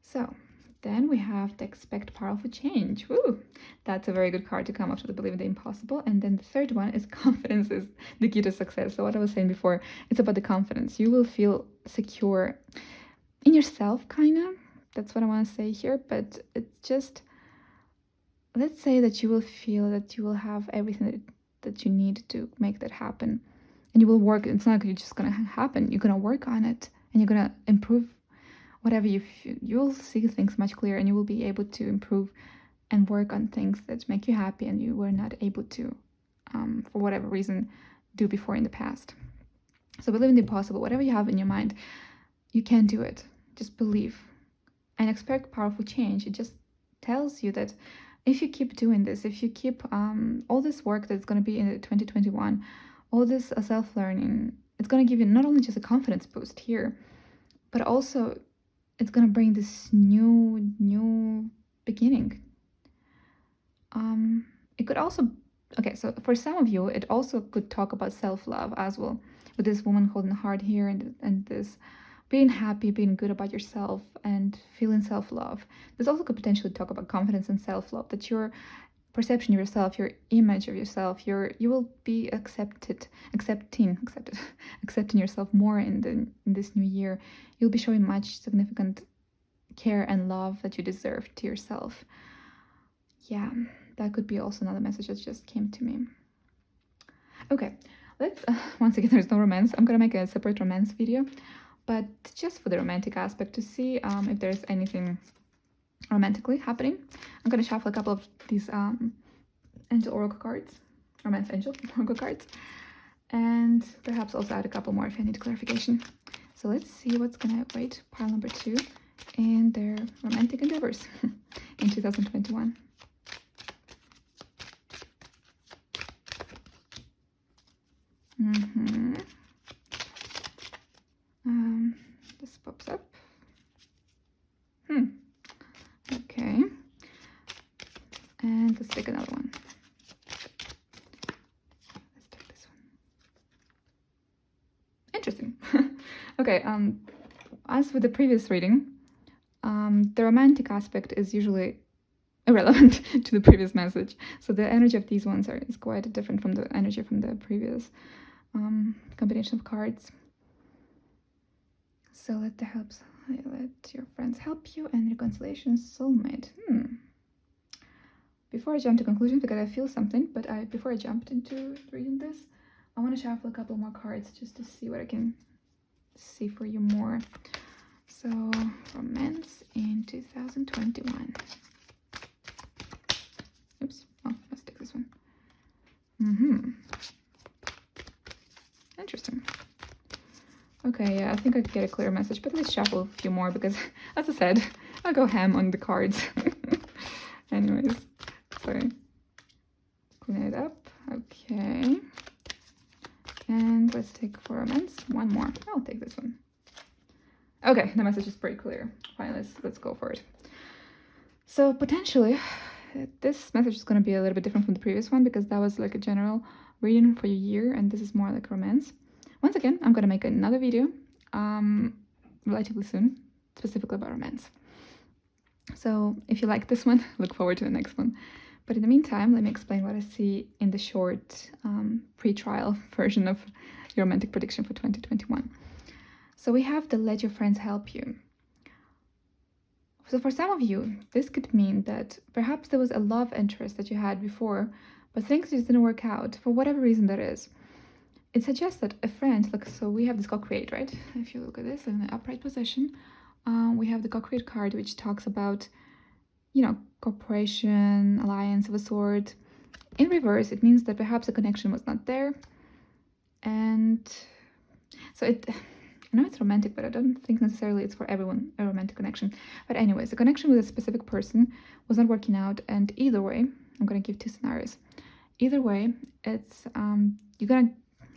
So then we have to expect powerful change. Woo! That's a very good card to come after the believe in the impossible. And then the third one is confidence is the key to success. So what I was saying before, it's about the confidence. You will feel secure in yourself, kind of. That's what I want to say here. But it's just, let's say that you will feel that you will have everything that you need to make that happen. And you will work. It's not like it's just going to happen. You're going to work on it, and you're going to improve whatever you'll see things much clearer, and you will be able to improve and work on things that make you happy and you were not able to, for whatever reason, do before in the past. So believe in the impossible. Whatever you have in your mind, you can do it. Just believe and expect powerful change. It just tells you that if you keep doing this, if you keep all this work that's going to be in 2021, all this self-learning, it's going to give you not only just a confidence boost here, but also it's going to bring this new beginning. It could also, okay, so for some of you, it also could talk about self-love as well, with this woman holding the heart here and this being happy, being good about yourself and feeling self-love. This also could potentially talk about confidence and self-love, that your perception of yourself, your image of yourself, you will be accepting yourself more in this new year. You'll be showing much significant care and love that you deserve to yourself. Yeah, that could be also another message that just came to me. Okay, let's once again, there's no romance. I'm gonna make a separate romance video, but just for the romantic aspect, to see if there's anything romantically happening. I'm gonna shuffle a couple of these angel oracle cards, romance angel oracle cards, and perhaps also add a couple more if I need clarification. So let's see what's gonna await pile number 2 and their romantic endeavors in 2021. This pops up. Okay. And let's take another one. Let's take this one. Interesting. Okay, as with the previous reading, the romantic aspect is usually irrelevant to the previous message. So the energy of these ones is quite different from the energy from the previous combination of cards. So let your friends help you, and reconciliation soulmate. Before I jump to conclusions, because I feel something, but before I jumped into reading this, I want to shuffle a couple more cards just to see what I can see for you more. So romance in 2021. Oops. Oh, let's take this one. Interesting. Okay, yeah, I think I could get a clear message, but let's shuffle a few more because, as I said, I'll go ham on the cards. Anyways, sorry. Clean it up. Okay. And let's take for romance one more. I'll take this one. Okay, the message is pretty clear. Fine, let's go for it. So potentially, this message is going to be a little bit different from the previous one because that was like a general reading for your year, and this is more like romance. Once again, I'm going to make another video relatively soon, specifically about romance. So if you like this one, look forward to the next one. But in the meantime, let me explain what I see in the short pre-trial version of your romantic prediction for 2021. So we have the let your friends help you. So for some of you, this could mean that perhaps there was a love interest that you had before, but things just didn't work out for whatever reason that is. It suggests that a friend, like, so we have this co-create, right? If you look at this in the upright position, we have the co-create card, which talks about, you know, cooperation, alliance of a sort. In reverse, it means that perhaps a connection was not there. And so I know it's romantic, but I don't think necessarily it's for everyone, a romantic connection. But anyways, the connection with a specific person was not working out. And either way, I'm going to give two scenarios. Either way, it's, you're going to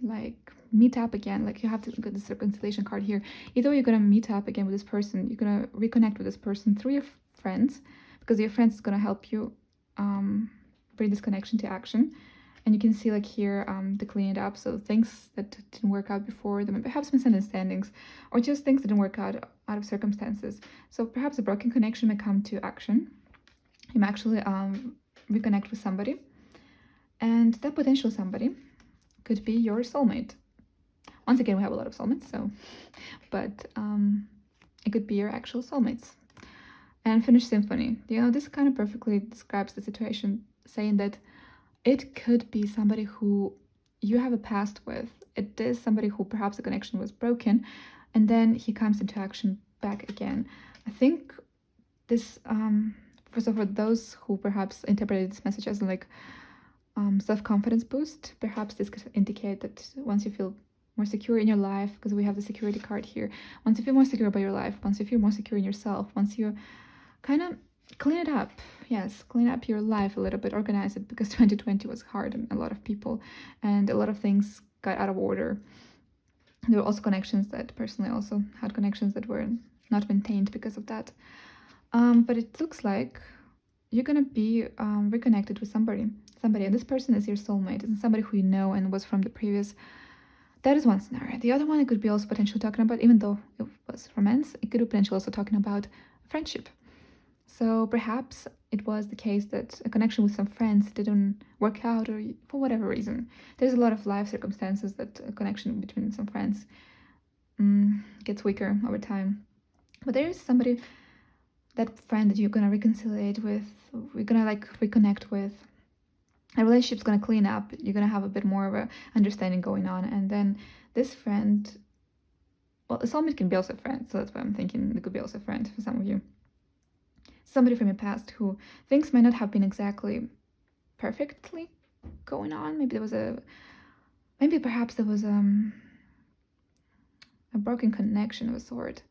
like meet up again. Like you have to look at this reconciliation card here. Either way, you're going to meet up again with this person. You're going to reconnect with this person through your friends, because your friends is going to help you bring this connection to action. And you can see like here, to clean it up. So things that didn't work out before, there may perhaps misunderstandings, or just things that didn't work out of circumstances. So perhaps a broken connection may come to action. You may actually reconnect with somebody. And that potential somebody could be your soulmate. Once again, we have a lot of soulmates, so, but it could be your actual soulmates. And Finished Symphony. You know, this kind of perfectly describes the situation, saying that it could be somebody who you have a past with. It is somebody who perhaps the connection was broken, and then he comes into action back again. I think this, for those who perhaps interpreted this message as like self-confidence boost, perhaps this could indicate that once you feel more secure in your life, because we have the security card here, once you feel more secure about your life, once you feel more secure in yourself, once you kind of clean it up, yes, clean up your life a little bit, organize it, because 2020 was hard on a lot of people, and a lot of things got out of order. There were also connections that personally also had connections that were not maintained because of that. But it looks like you're gonna be reconnected with somebody, and this person is your soulmate, and somebody who you know and was from the previous. That is one scenario. The other one, it could be also potentially talking about, even though it was romance, it could be potentially also talking about friendship. So perhaps it was the case that a connection with some friends didn't work out, or for whatever reason. There's a lot of life circumstances that a connection between some friends gets weaker over time. But there is somebody, that friend that you're gonna reconciliate with, we're gonna like reconnect with. A relationship's gonna clean up. You're gonna have a bit more of a understanding going on, and then this friend, well, a soulmate can be also a friend, so that's why I'm thinking it could be also a friend for some of you. Somebody from your past who things might not have been exactly perfectly going on. Maybe perhaps there was a broken connection of a sort,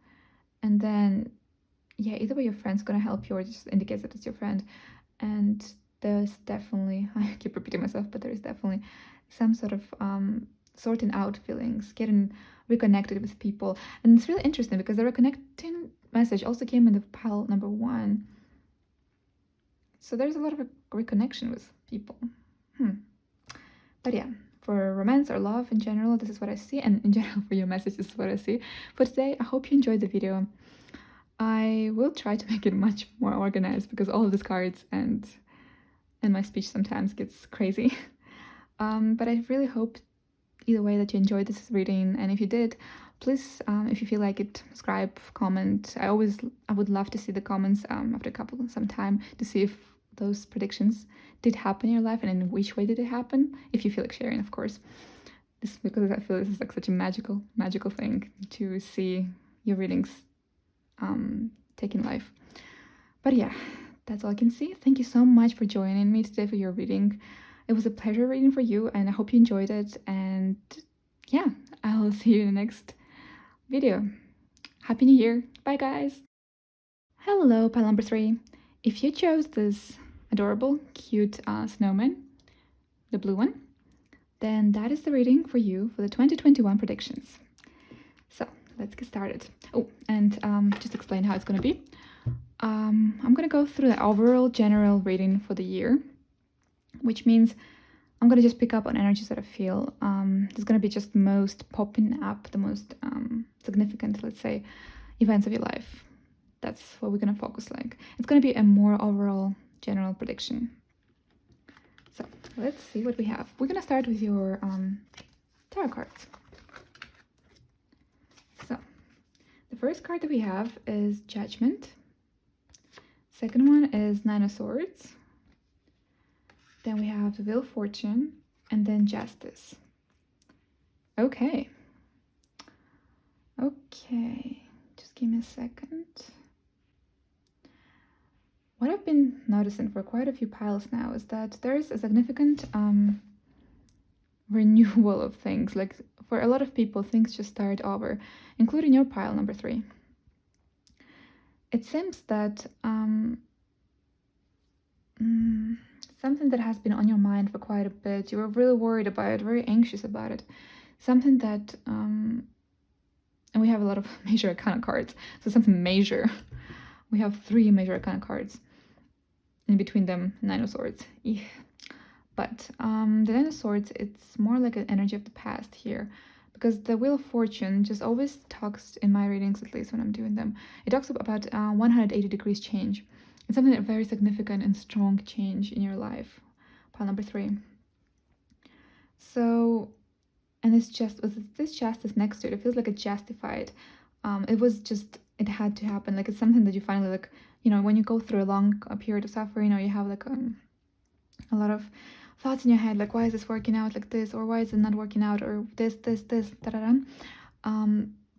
and then yeah, either way your friend's gonna help you, or just indicates that it's your friend. And there's definitely, I keep repeating myself, but there is definitely some sort of sorting out feelings, getting reconnected with people. And it's really interesting because the reconnecting message also came in the pile number 1. So there's a lot of reconnection with people. But yeah, for romance or love in general, this is what I see. And in general, for your message, this is what I see. For today, I hope you enjoyed the video. I will try to make it much more organized, because all of these cards and my speech sometimes gets crazy. But I really hope either way that you enjoyed this reading, and if you did, please, if you feel like it, subscribe, comment. I would love to see the comments after some time, to see if those predictions did happen in your life, and in which way did it happen, if you feel like sharing, of course. This, because I feel this is like such a magical thing to see your readings taking life. But yeah, that's all I can see. Thank you so much for joining me today for your reading. It was a pleasure reading for you, and I hope you enjoyed it. And yeah, I'll see you in the next video. Happy New Year. Bye, guys. Hello, pile number 3. If you chose this adorable, cute snowman, the blue one, then that is the reading for you for the 2021 predictions. So let's get started. Oh, and just explain how it's going to be. I'm going to go through the overall general reading for the year, which means I'm going to just pick up on energies that I feel. There's going to be just most popping up, the most significant, let's say, events of your life. That's what we're going to focus like. It's going to be a more overall general prediction. So let's see what we have. We're going to start with your tarot cards. So the first card that we have is Judgment. Second one is Nine of Swords. Then we have the Wheel of Fortune, and then Justice. Okay. Just give me a second. What I've been noticing for quite a few piles now is that there is a significant renewal of things. Like for a lot of people, things just start over, including your pile number 3. It seems that something that has been on your mind for quite a bit, you were really worried about it, very anxious about it. Something that, and we have a lot of major arcana cards, so something major. We have 3 major arcana cards. In between them, Nine of Swords. Eek. But the Nine of Swords, it's more like an energy of the past here. Because the Wheel of Fortune just always talks, in my readings at least when I'm doing them, it talks about 180 degrees change. It's something that very significant and strong change in your life. Pile number 3. So, and it's just, with this Justice next to it, it feels like a justified. It had to happen. Like it's something that you finally, like, you know, when you go through a long period of suffering, or you have like a lot of thoughts in your head, like why is this working out like this, or why is it not working out, or this, da-da-da.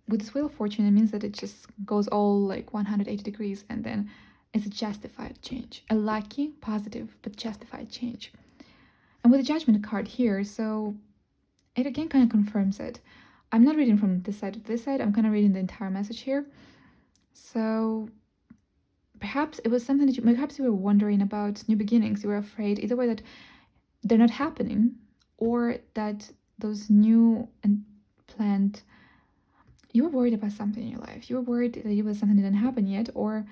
With this Wheel of Fortune, it means that it just goes all like 180 degrees, and then it's a justified change, a lucky, positive, but justified change. And with the Judgment card here, so it again kind of confirms it. I'm not reading from this side to this side, I'm kind of reading the entire message here. So perhaps it was something that perhaps you were wondering about new beginnings. You were afraid either way that they're not happening, or that those new and planned, you were worried about something in your life. You were worried that it was something that didn't happen yet, or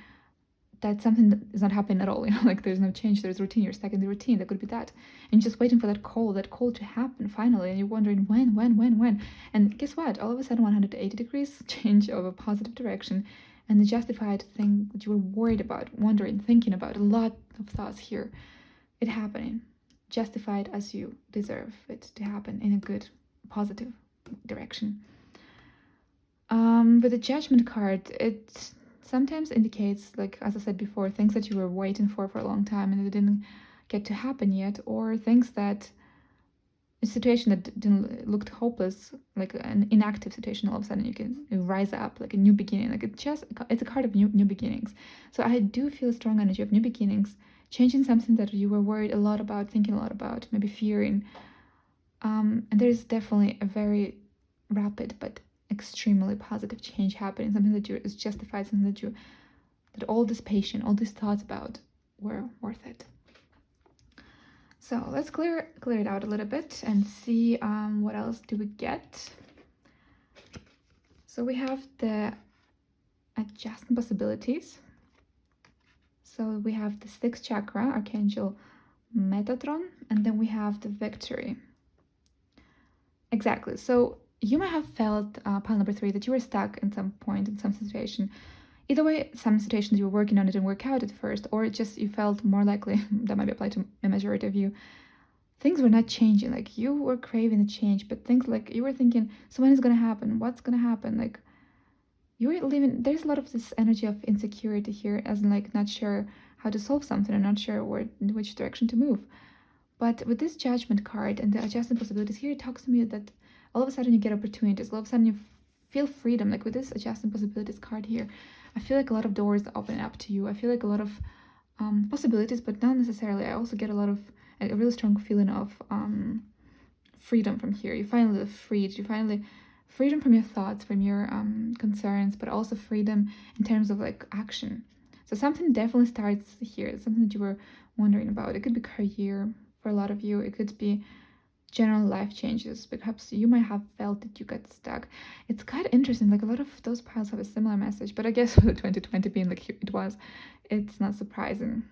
that something that is not happening at all. You know, like there's no change, there's routine, you're stuck in the routine. That could be that. And you're just waiting for that call to happen finally, and you're wondering when. And guess what? All of a sudden 180 degrees change of a positive direction. And the justified thing that you were worried about, wondering, thinking about, a lot of thoughts here, it happening. Justified as you deserve it to happen in a good, positive direction. With the Judgment card, it sometimes indicates, like, as I said before, things that you were waiting for a long time and it didn't get to happen yet, or things that, a situation that didn't looked hopeless, like an inactive situation, all of a sudden you can rise up, like a new beginning. Like it's a card of new beginnings. So I do feel a strong energy of new beginnings, changing something that you were worried a lot about, thinking a lot about, maybe fearing. And there's definitely a very rapid but extremely positive change happening, something that is justified, something that all this patience, all these thoughts about were worth it. So let's clear it out a little bit and see what else do we get. So we have the adjustment possibilities. So we have the 6th chakra, Archangel Metatron, and then we have the victory. Exactly. So you might have felt, pile number 3, that you were stuck in some point, in some situation. Either way, some situations you were working on it didn't work out at first, or just you felt more likely, that might be applied to a majority of you, things were not changing. Like you were craving a change, but things like you were thinking, so when is going to happen? What's going to happen? Like you were living, there's a lot of this energy of insecurity here, as in like not sure how to solve something and not sure in which direction to move. But with this Judgment card and the adjustment possibilities here, it talks to me that all of a sudden you get opportunities, all of a sudden you feel freedom. Like with this adjustment possibilities card here, I feel like a lot of doors open up to you. I feel like a lot of possibilities, but not necessarily. I also get a really strong feeling of freedom from here. You finally live freed. You finally freedom from your thoughts, from your concerns, but also freedom in terms of like action. So something definitely starts here. It's something that you were wondering about. It could be career for a lot of you. It could be general life changes. Perhaps you might have felt that you got stuck. It's quite interesting. Like a lot of those piles have a similar message, but I guess with 2020 being like it was, it's not surprising.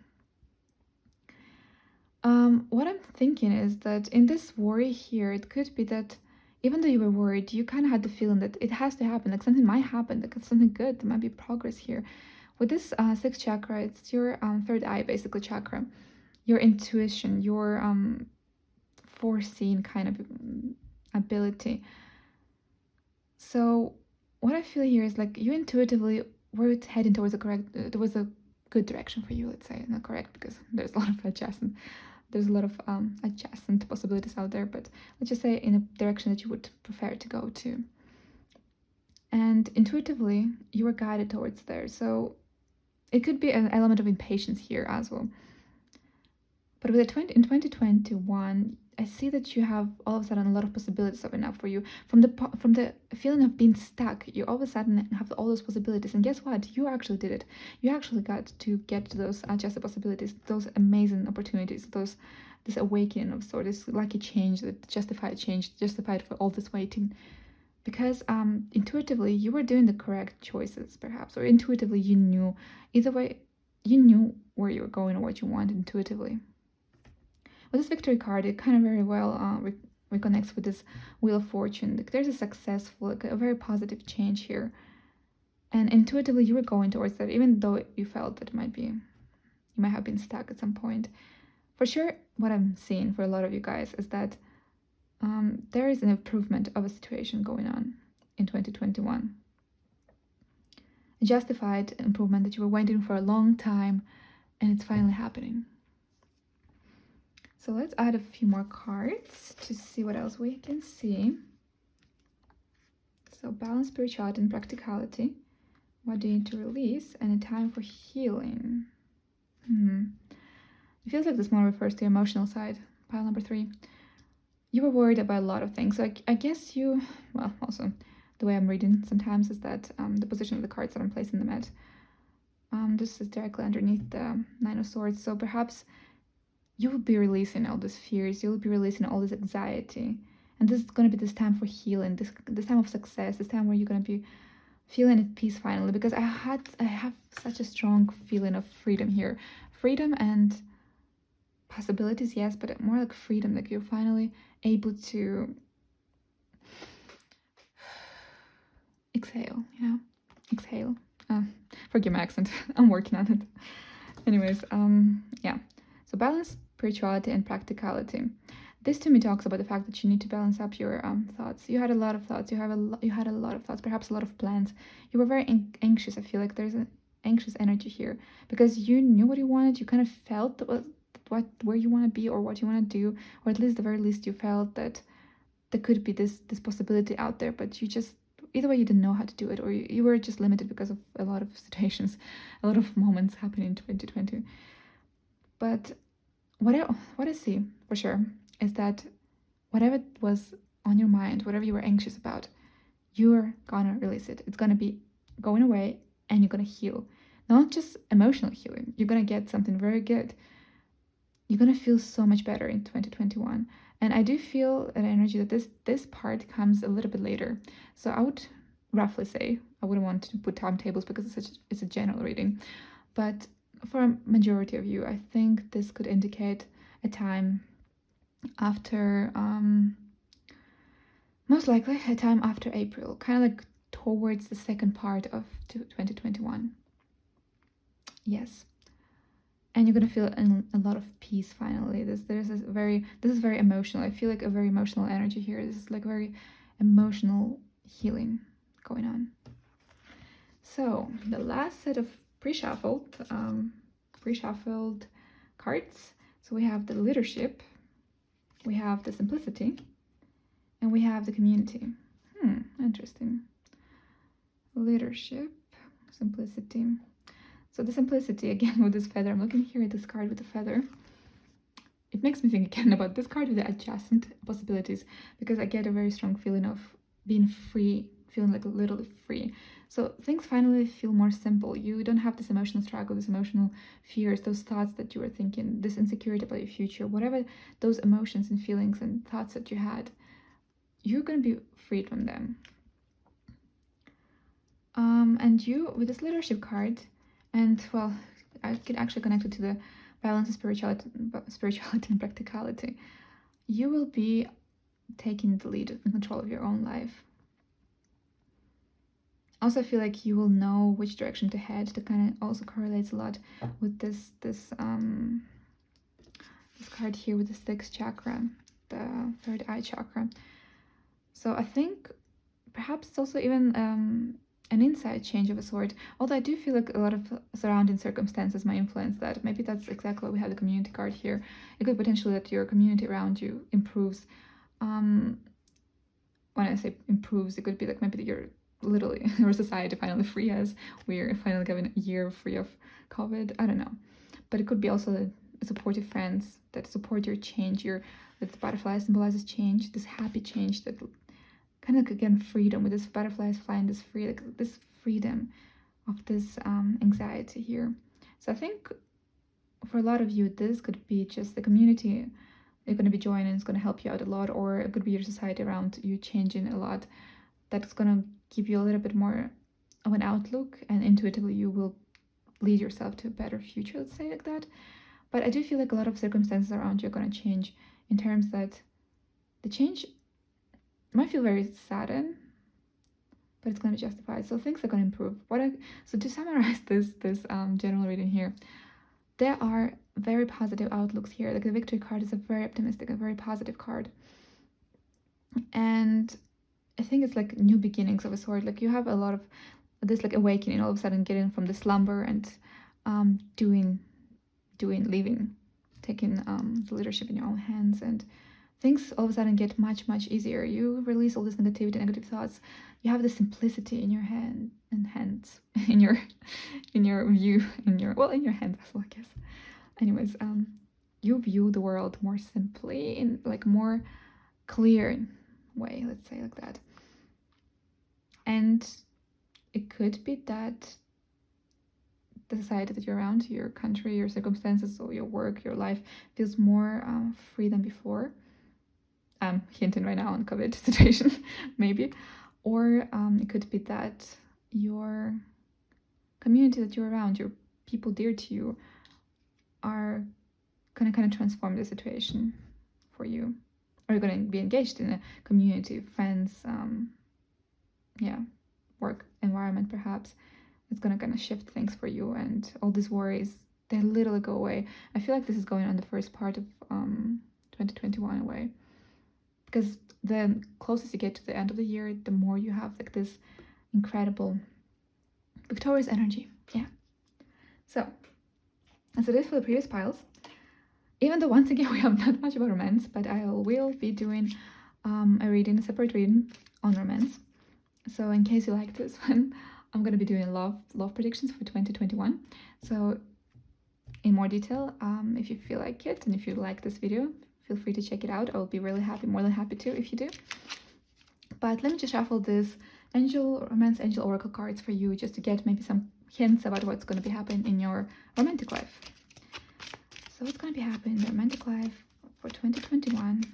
What I'm thinking is that in this worry here, it could be that even though you were worried, you kind of had the feeling that it has to happen, like something might happen, like something good, there might be progress here. With this sixth chakra, it's your third eye, basically, chakra, your intuition, your foreseeing kind of ability. So what I feel here is like you intuitively were heading towards there was a good direction for you, let's say. Not correct, because there's a lot of adjacent possibilities out there, but let's just say in a direction that you would prefer to go to. And intuitively, you were guided towards there. So it could be an element of impatience here as well. But with in 2021, I see that you have all of a sudden a lot of possibilities open up for you. From the feeling of being stuck, you all of a sudden have all those possibilities. And guess what? You actually did it. You actually got to get to those adjusted possibilities, those amazing opportunities, this awakening of sort, this lucky change, that justified for all this waiting. Because intuitively you were doing the correct choices, perhaps, or intuitively you knew. Either way, you knew where you were going or what you wanted intuitively. With this victory card, it kind of very well reconnects with this Wheel of Fortune. Like there's a successful, like a very positive change here. And intuitively you were going towards that, even though you felt that you might have been stuck at some point. For sure, what I'm seeing for a lot of you guys is that there is an improvement of a situation going on in 2021. A justified improvement that you were waiting for a long time, and it's finally happening. So let's add a few more cards to see what else we can see. So balance, spirituality, and practicality. What do you need to release? And a time for healing. It feels like this more refers to your emotional side. Pile number 3. You were worried about a lot of things. So I guess also the way I'm reading sometimes is that the position of the cards that I'm placing them at. This is directly underneath the Nine of Swords. So perhaps you will be releasing all these fears, you'll be releasing all this anxiety. And this is going to be this time for healing, this time of success, this time where you're going to be feeling at peace finally. Because I have such a strong feeling of freedom here. Freedom and possibilities, yes, but more like freedom, like you're finally able to exhale, exhale. Forgive my accent, I'm working on it. Anyways, yeah. So balance, spirituality, and practicality. This to me talks about the fact that you need to balance up your thoughts. You had a lot of thoughts. You had a lot of thoughts, perhaps a lot of plans. You were very anxious. I feel like there's an anxious energy here because you knew what you wanted. You kind of felt where you want to be or what you want to do, or at least the very least you felt that there could be this possibility out there, but you just, either way, you didn't know how to do it, or you were just limited because of a lot of situations, a lot of moments happening in 2020. But what I see for sure is that whatever was on your mind, whatever you were anxious about, you're gonna release it. It's gonna be going away and you're gonna heal. Not just emotional healing, you're gonna get something very good. You're gonna feel so much better in 2021. And I do feel an energy that this part comes a little bit later. So I would roughly say, I wouldn't want to put timetables because it's a general reading, but for a majority of you, I think this could indicate a time after, most likely a time after April, kind of like towards the second part of 2021. Yes. And you're gonna feel a lot of peace finally. This is very emotional. I feel like a very emotional energy here. This is like very emotional healing going on. So the last set of pre-shuffled cards. So we have the leadership, we have the simplicity, and we have the community. Interesting. Leadership, simplicity. So the simplicity, again, with this feather, I'm looking here at this card with the feather. It makes me think again about this card with the adjacent possibilities, because I get a very strong feeling of being free, feeling like literally free. So things finally feel more simple. You don't have this emotional struggle, this emotional fears, those thoughts that you were thinking, this insecurity about your future, whatever those emotions and feelings and thoughts that you had, you're going to be freed from them. And you, with this leadership card, and well, I can actually connect it to the balance of spirituality and practicality. You will be taking the lead and control of your own life. Also, I feel like you will know which direction to head. That kind of also correlates a lot with this card here with the sixth chakra, the third eye chakra. So I think perhaps it's also even an inside change of a sort. Although I do feel like a lot of surrounding circumstances might influence that. Maybe that's exactly why we have the community card here. It could potentially that your community around you improves. When I say improves, it could be like maybe you're literally our society finally free as we're finally given a year free of COVID. I don't know, but it could be also supportive friends that support your change. The butterfly symbolizes change, this happy change that kind of again freedom, with this butterflies flying, this freedom of this anxiety here. So I think for a lot of you, this could be just the community you're going to be joining. It's going to help you out a lot, or it could be your society around you changing a lot. That's going to give you a little bit more of an outlook, and intuitively you will lead yourself to a better future, let's say like that. But I do feel like a lot of circumstances around you are going to change, in terms that the change might feel very sudden, but it's going to be justified. So things are going to improve. So to summarize this general reading here, there are very positive outlooks here. Like the victory card is a very optimistic, a very positive card. And I think it's like new beginnings of a sort. Like you have a lot of this like awakening, all of a sudden getting from the slumber and leaving, taking the leadership in your own hands, and things all of a sudden get much easier. You release all this negativity, negative thoughts. You have the simplicity in your hands, in your view, in your hands as well, I guess. Anyways, you view the world more simply, in like more clear way, let's say like that. And it could be that the society that you're around, your country, your circumstances, or your work, your life feels more free than before. I'm hinting right now on COVID situation, maybe. Or it could be that your community that you're around, your people dear to you, are gonna kind of transform the situation for you. Or you're gonna be engaged in a community, friends, work environment perhaps. It's gonna kind of shift things for you, and all these worries, they literally go away. I feel like this is going on the first part of 2021 away. Because the closest you get to the end of the year, the more you have like this incredible victorious energy. Yeah. So, as it is for the previous piles, even though once again we have not much about romance, but I will be doing a separate reading on romance. So in case you like this one, I'm going to be doing love predictions for 2021. So in more detail, if you feel like it, and if you like this video, feel free to check it out. I will be really happy, more than happy to, if you do. But let me just shuffle this romance angel oracle cards for you, just to get maybe some hints about what's going to be happening in your romantic life. So what's going to be happening in the romantic life for 2021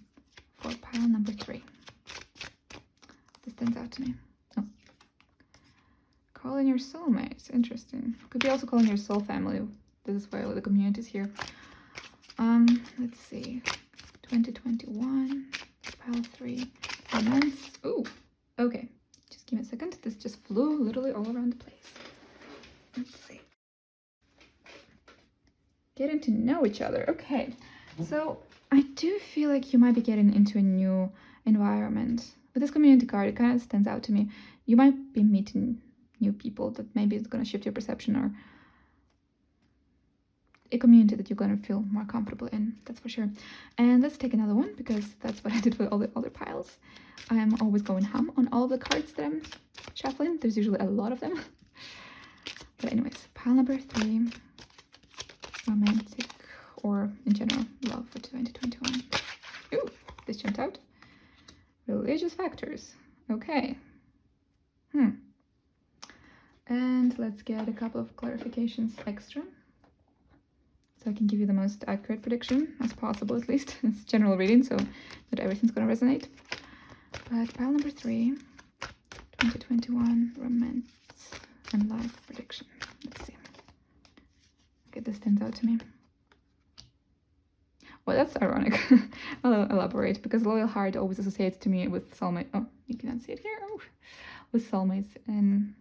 for pile number 3? This stands out to me. Oh. Calling your soulmate. Interesting. Could be also calling your soul family. This is where the community is here. Let's see. 2021, pile 3, romance. Oh, okay. Just give me a second. This just flew literally all around the place. Let's see. Getting to know each other. Okay. So I do feel like you might be getting into a new environment. With this community card, it kind of stands out to me. You might be meeting new people that maybe is going to shift your perception, or a community that you're going to feel more comfortable in, that's for sure. And let's take another one, because that's what I did with all the other piles. I'm always going ham on all the cards that I'm shuffling. There's usually a lot of them. But anyways, pile number 3, romantic or in general love for 2021. Ooh, this jumped out. Religious factors. Okay. And let's get a couple of clarifications extra, so I can give you the most accurate prediction as possible, at least. It's general reading, so not everything's going to resonate. But pile number 3, 2021 romance and life prediction. Let's see. Okay, this stands out to me. Well, that's ironic. I'll elaborate, because loyal heart always associates to me with soulmate. Oh, you cannot see it here. Oh, with soulmates in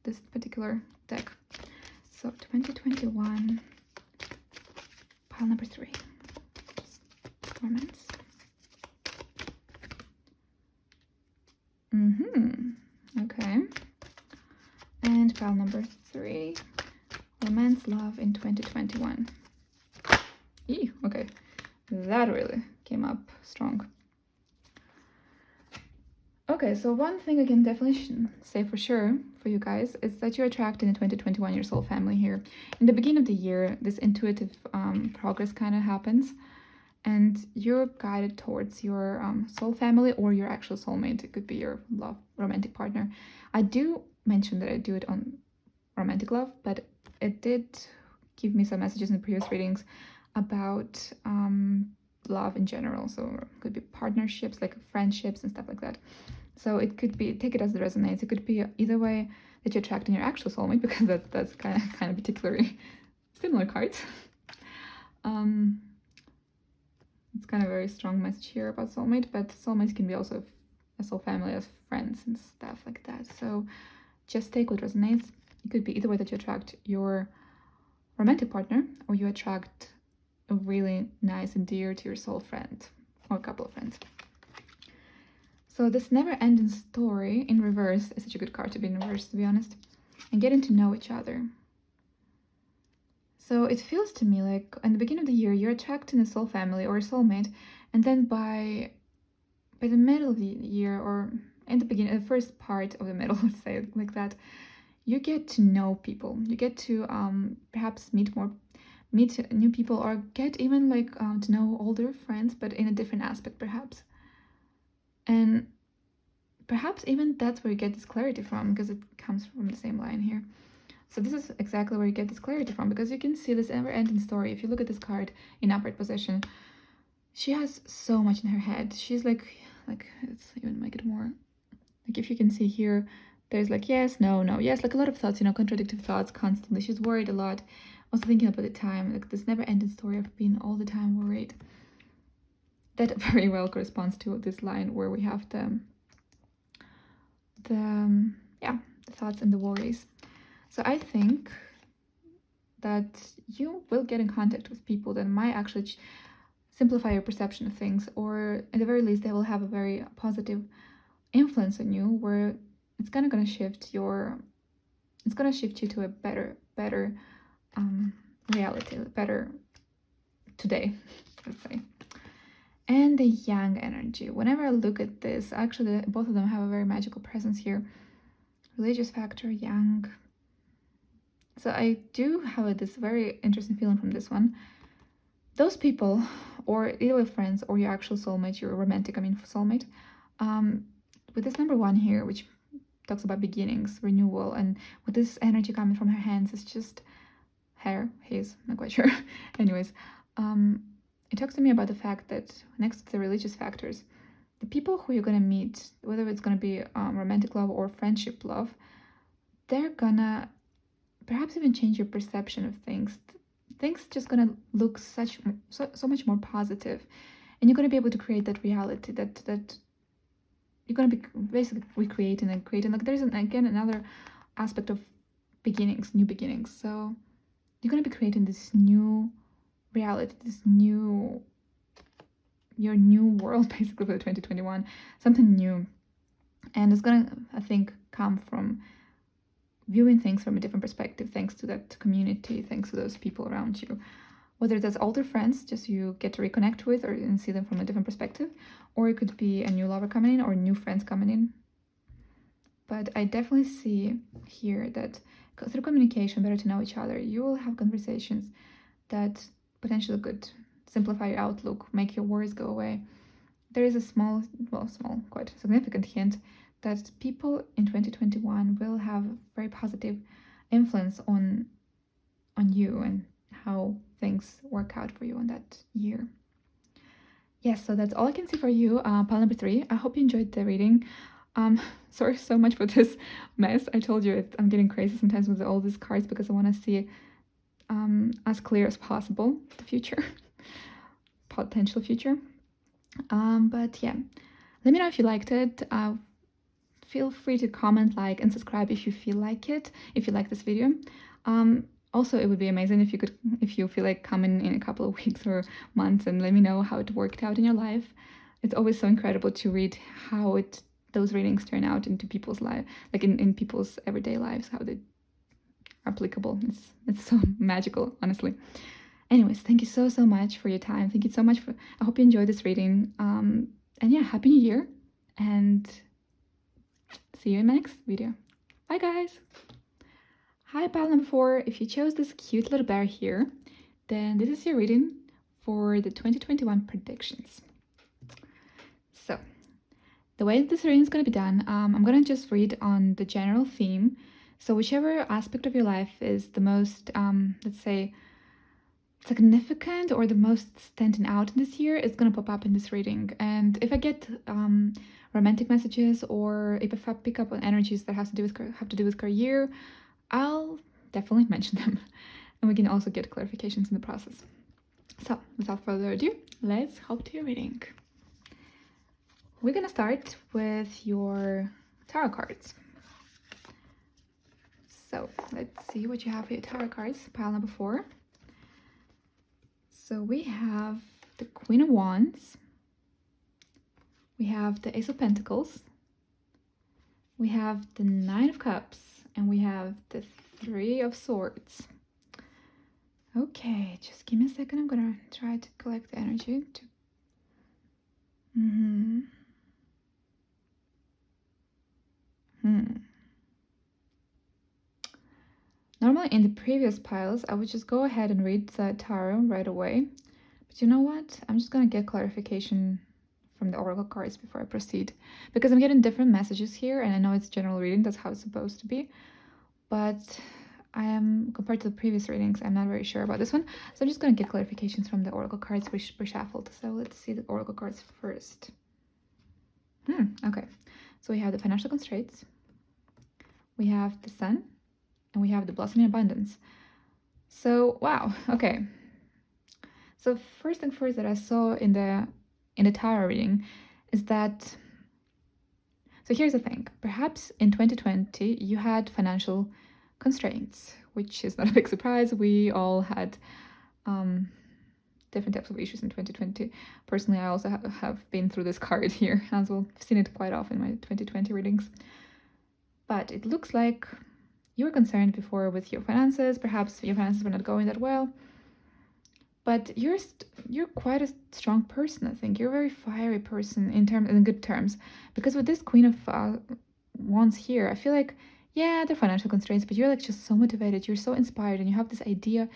this particular deck. So 2021, pile number 3, romance. Okay. And pile number 3, romance, love in 2021. Okay, that really came up strong. Okay, so one thing I can definitely say for sure for you guys is that you're attracted in 2021 your soul family here. In the beginning of the year, this intuitive progress kind of happens, and you're guided towards your soul family or your actual soulmate. It could be your love romantic partner. I do mention that I do it on romantic love, but it did give me some messages in the previous readings about love in general. So it could be partnerships, like friendships and stuff like that. So it could be, take it as it resonates. It could be either way that you're attracting your actual soulmate, because that's kind of particularly similar cards. It's kind of a very strong message here about soulmate, but soulmates can be also a soul family as friends and stuff like that. So just take what resonates. It could be either way that you attract your romantic partner, or you attract a really nice and dear to your soul friend or a couple of friends. So this never-ending story in reverse is such a good card to be in reverse, to be honest, and getting to know each other. So it feels to me like in the beginning of the year you're attracting a soul family or a soulmate, and then by the middle of the year, or in the beginning, the first part of the middle, let's say it like that, you get to know people. You get to perhaps meet new people, or get even like to know older friends, but in a different aspect perhaps. And perhaps even that's where you get this clarity from, because it comes from the same line here. So this is exactly where you get this clarity from, because you can see this never-ending story. If you look at this card in upright position, she has so much in her head. She's like let's even make it more, like if you can see here, there's like yes, no, no, yes, like a lot of thoughts, contradictive thoughts constantly. She's worried a lot, also thinking about the time, like this never-ending story of being all the time worried. That very well corresponds to this line where we have the thoughts and the worries. So I think that you will get in contact with people that might actually simplify your perception of things, or at the very least they will have a very positive influence on you, where it's kind of going to shift you to a better reality, better today, let's say. And the yang energy. Whenever I look at this, actually both of them have a very magical presence here. Religious factor, yang. So I do have this very interesting feeling from this one. Those people, or either with friends or your actual soulmate, your romantic, soulmate, with this number 1 here, which talks about beginnings, renewal, and with this energy coming from her hands, it's just his, not quite sure. Anyways, it talks to me about the fact that next to the religious factors, the people who you're going to meet, whether it's going to be romantic love or friendship love, they're gonna perhaps even change your perception of things. Things just gonna look so much more positive, and you're gonna be able to create that reality that you're gonna be basically recreating and creating. Like there's again another aspect of beginnings, new beginnings. So you're gonna be creating this new reality, your new world basically for 2021, something new, and it's gonna, I think, come from viewing things from a different perspective, thanks to that community, thanks to those people around you. Whether that's older friends, just you get to reconnect with and see them from a different perspective, or it could be a new lover coming in or new friends coming in. But I definitely see here that through communication, better to know each other, you will have conversations that potentially could simplify your outlook, make your worries go away. There is a small, quite significant hint that people in 2021 will have a very positive influence on you and how things work out for you in that year. Yes, so that's all I can see for you. Pile number 3. I hope you enjoyed the reading. Sorry so much for this mess. I told you I'm getting crazy sometimes with all these cards because I want to see as clear as possible the future, potential future. But yeah, let me know if you liked it. Feel free to comment, like, and subscribe if you feel like it, if you like this video. Also, it would be amazing if you feel like coming in a couple of weeks or months and let me know how it worked out in your life. It's always so incredible to read how those readings turn out into people's life, like in people's everyday lives, how they are applicable. It's so magical, honestly. Anyways, thank you so much for your time. Thank you so much I hope you enjoyed this reading. And yeah, Happy New Year, and see you in my next video. Bye, guys. Hi, pile number 4. If you chose this cute little bear here, then this is your reading for the 2021 predictions. So, the way this reading is going to be done, I'm going to just read on the general theme. So whichever aspect of your life is the most, let's say, significant or the most standing out in this year, is going to pop up in this reading. And if I get romantic messages, or if I pick up on energies that have to do with career, I'll definitely mention them, and we can also get clarifications in the process. So, without further ado, let's hop to your reading. We're gonna start with your tarot cards. So, let's see what you have for your tarot cards, pile number 4. So, we have the Queen of Wands, we have the Ace of Pentacles, we have the Nine of Cups, and we have the 3 of Swords. Okay, just give me a second. I'm gonna try to collect the energy. Normally in the previous piles, I would just go ahead and read the tarot right away. But you know what? I'm just gonna get clarification from the oracle cards before I proceed, because I'm getting different messages here, and I know it's general reading, that's how it's supposed to be, but I am, compared to the previous readings, I'm not very sure about this one, so I'm just going to get clarifications from the oracle cards reshuffled. So let's see the oracle cards first. Okay, so we have the financial constraints, we have the sun, and we have the blossoming abundance. So wow, okay, so first thing first that I saw in the tarot reading is that, so here's the thing, perhaps in 2020 you had financial constraints, which is not a big surprise. We all had different types of issues in 2020. Personally, I also have been through this card here as well. I've seen it quite often in my 2020 readings. But it looks like you were concerned before with your finances. Perhaps your finances were not going that well. But you're quite a strong person, I think. You're a very fiery person in good terms. Because with this Queen of Wands here, I feel like, yeah, there are financial constraints, but you're like just so motivated, you're so inspired, and you have this idea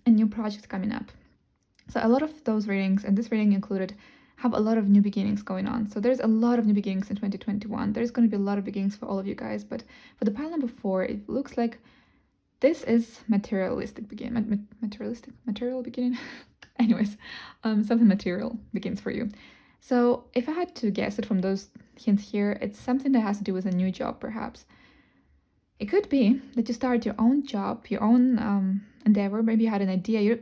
and new projects coming up. So a lot of those readings, and this reading included, have a lot of new beginnings going on. So there's a lot of new beginnings in 2021. There's going to be a lot of beginnings for all of you guys, but for the pile number 4, it looks like this is materialistic beginning. Material beginning? Anyways, something material begins for you. So if I had to guess it from those hints here, it's something that has to do with a new job, perhaps. It could be that you started your own job, your own endeavor. Maybe you had an idea.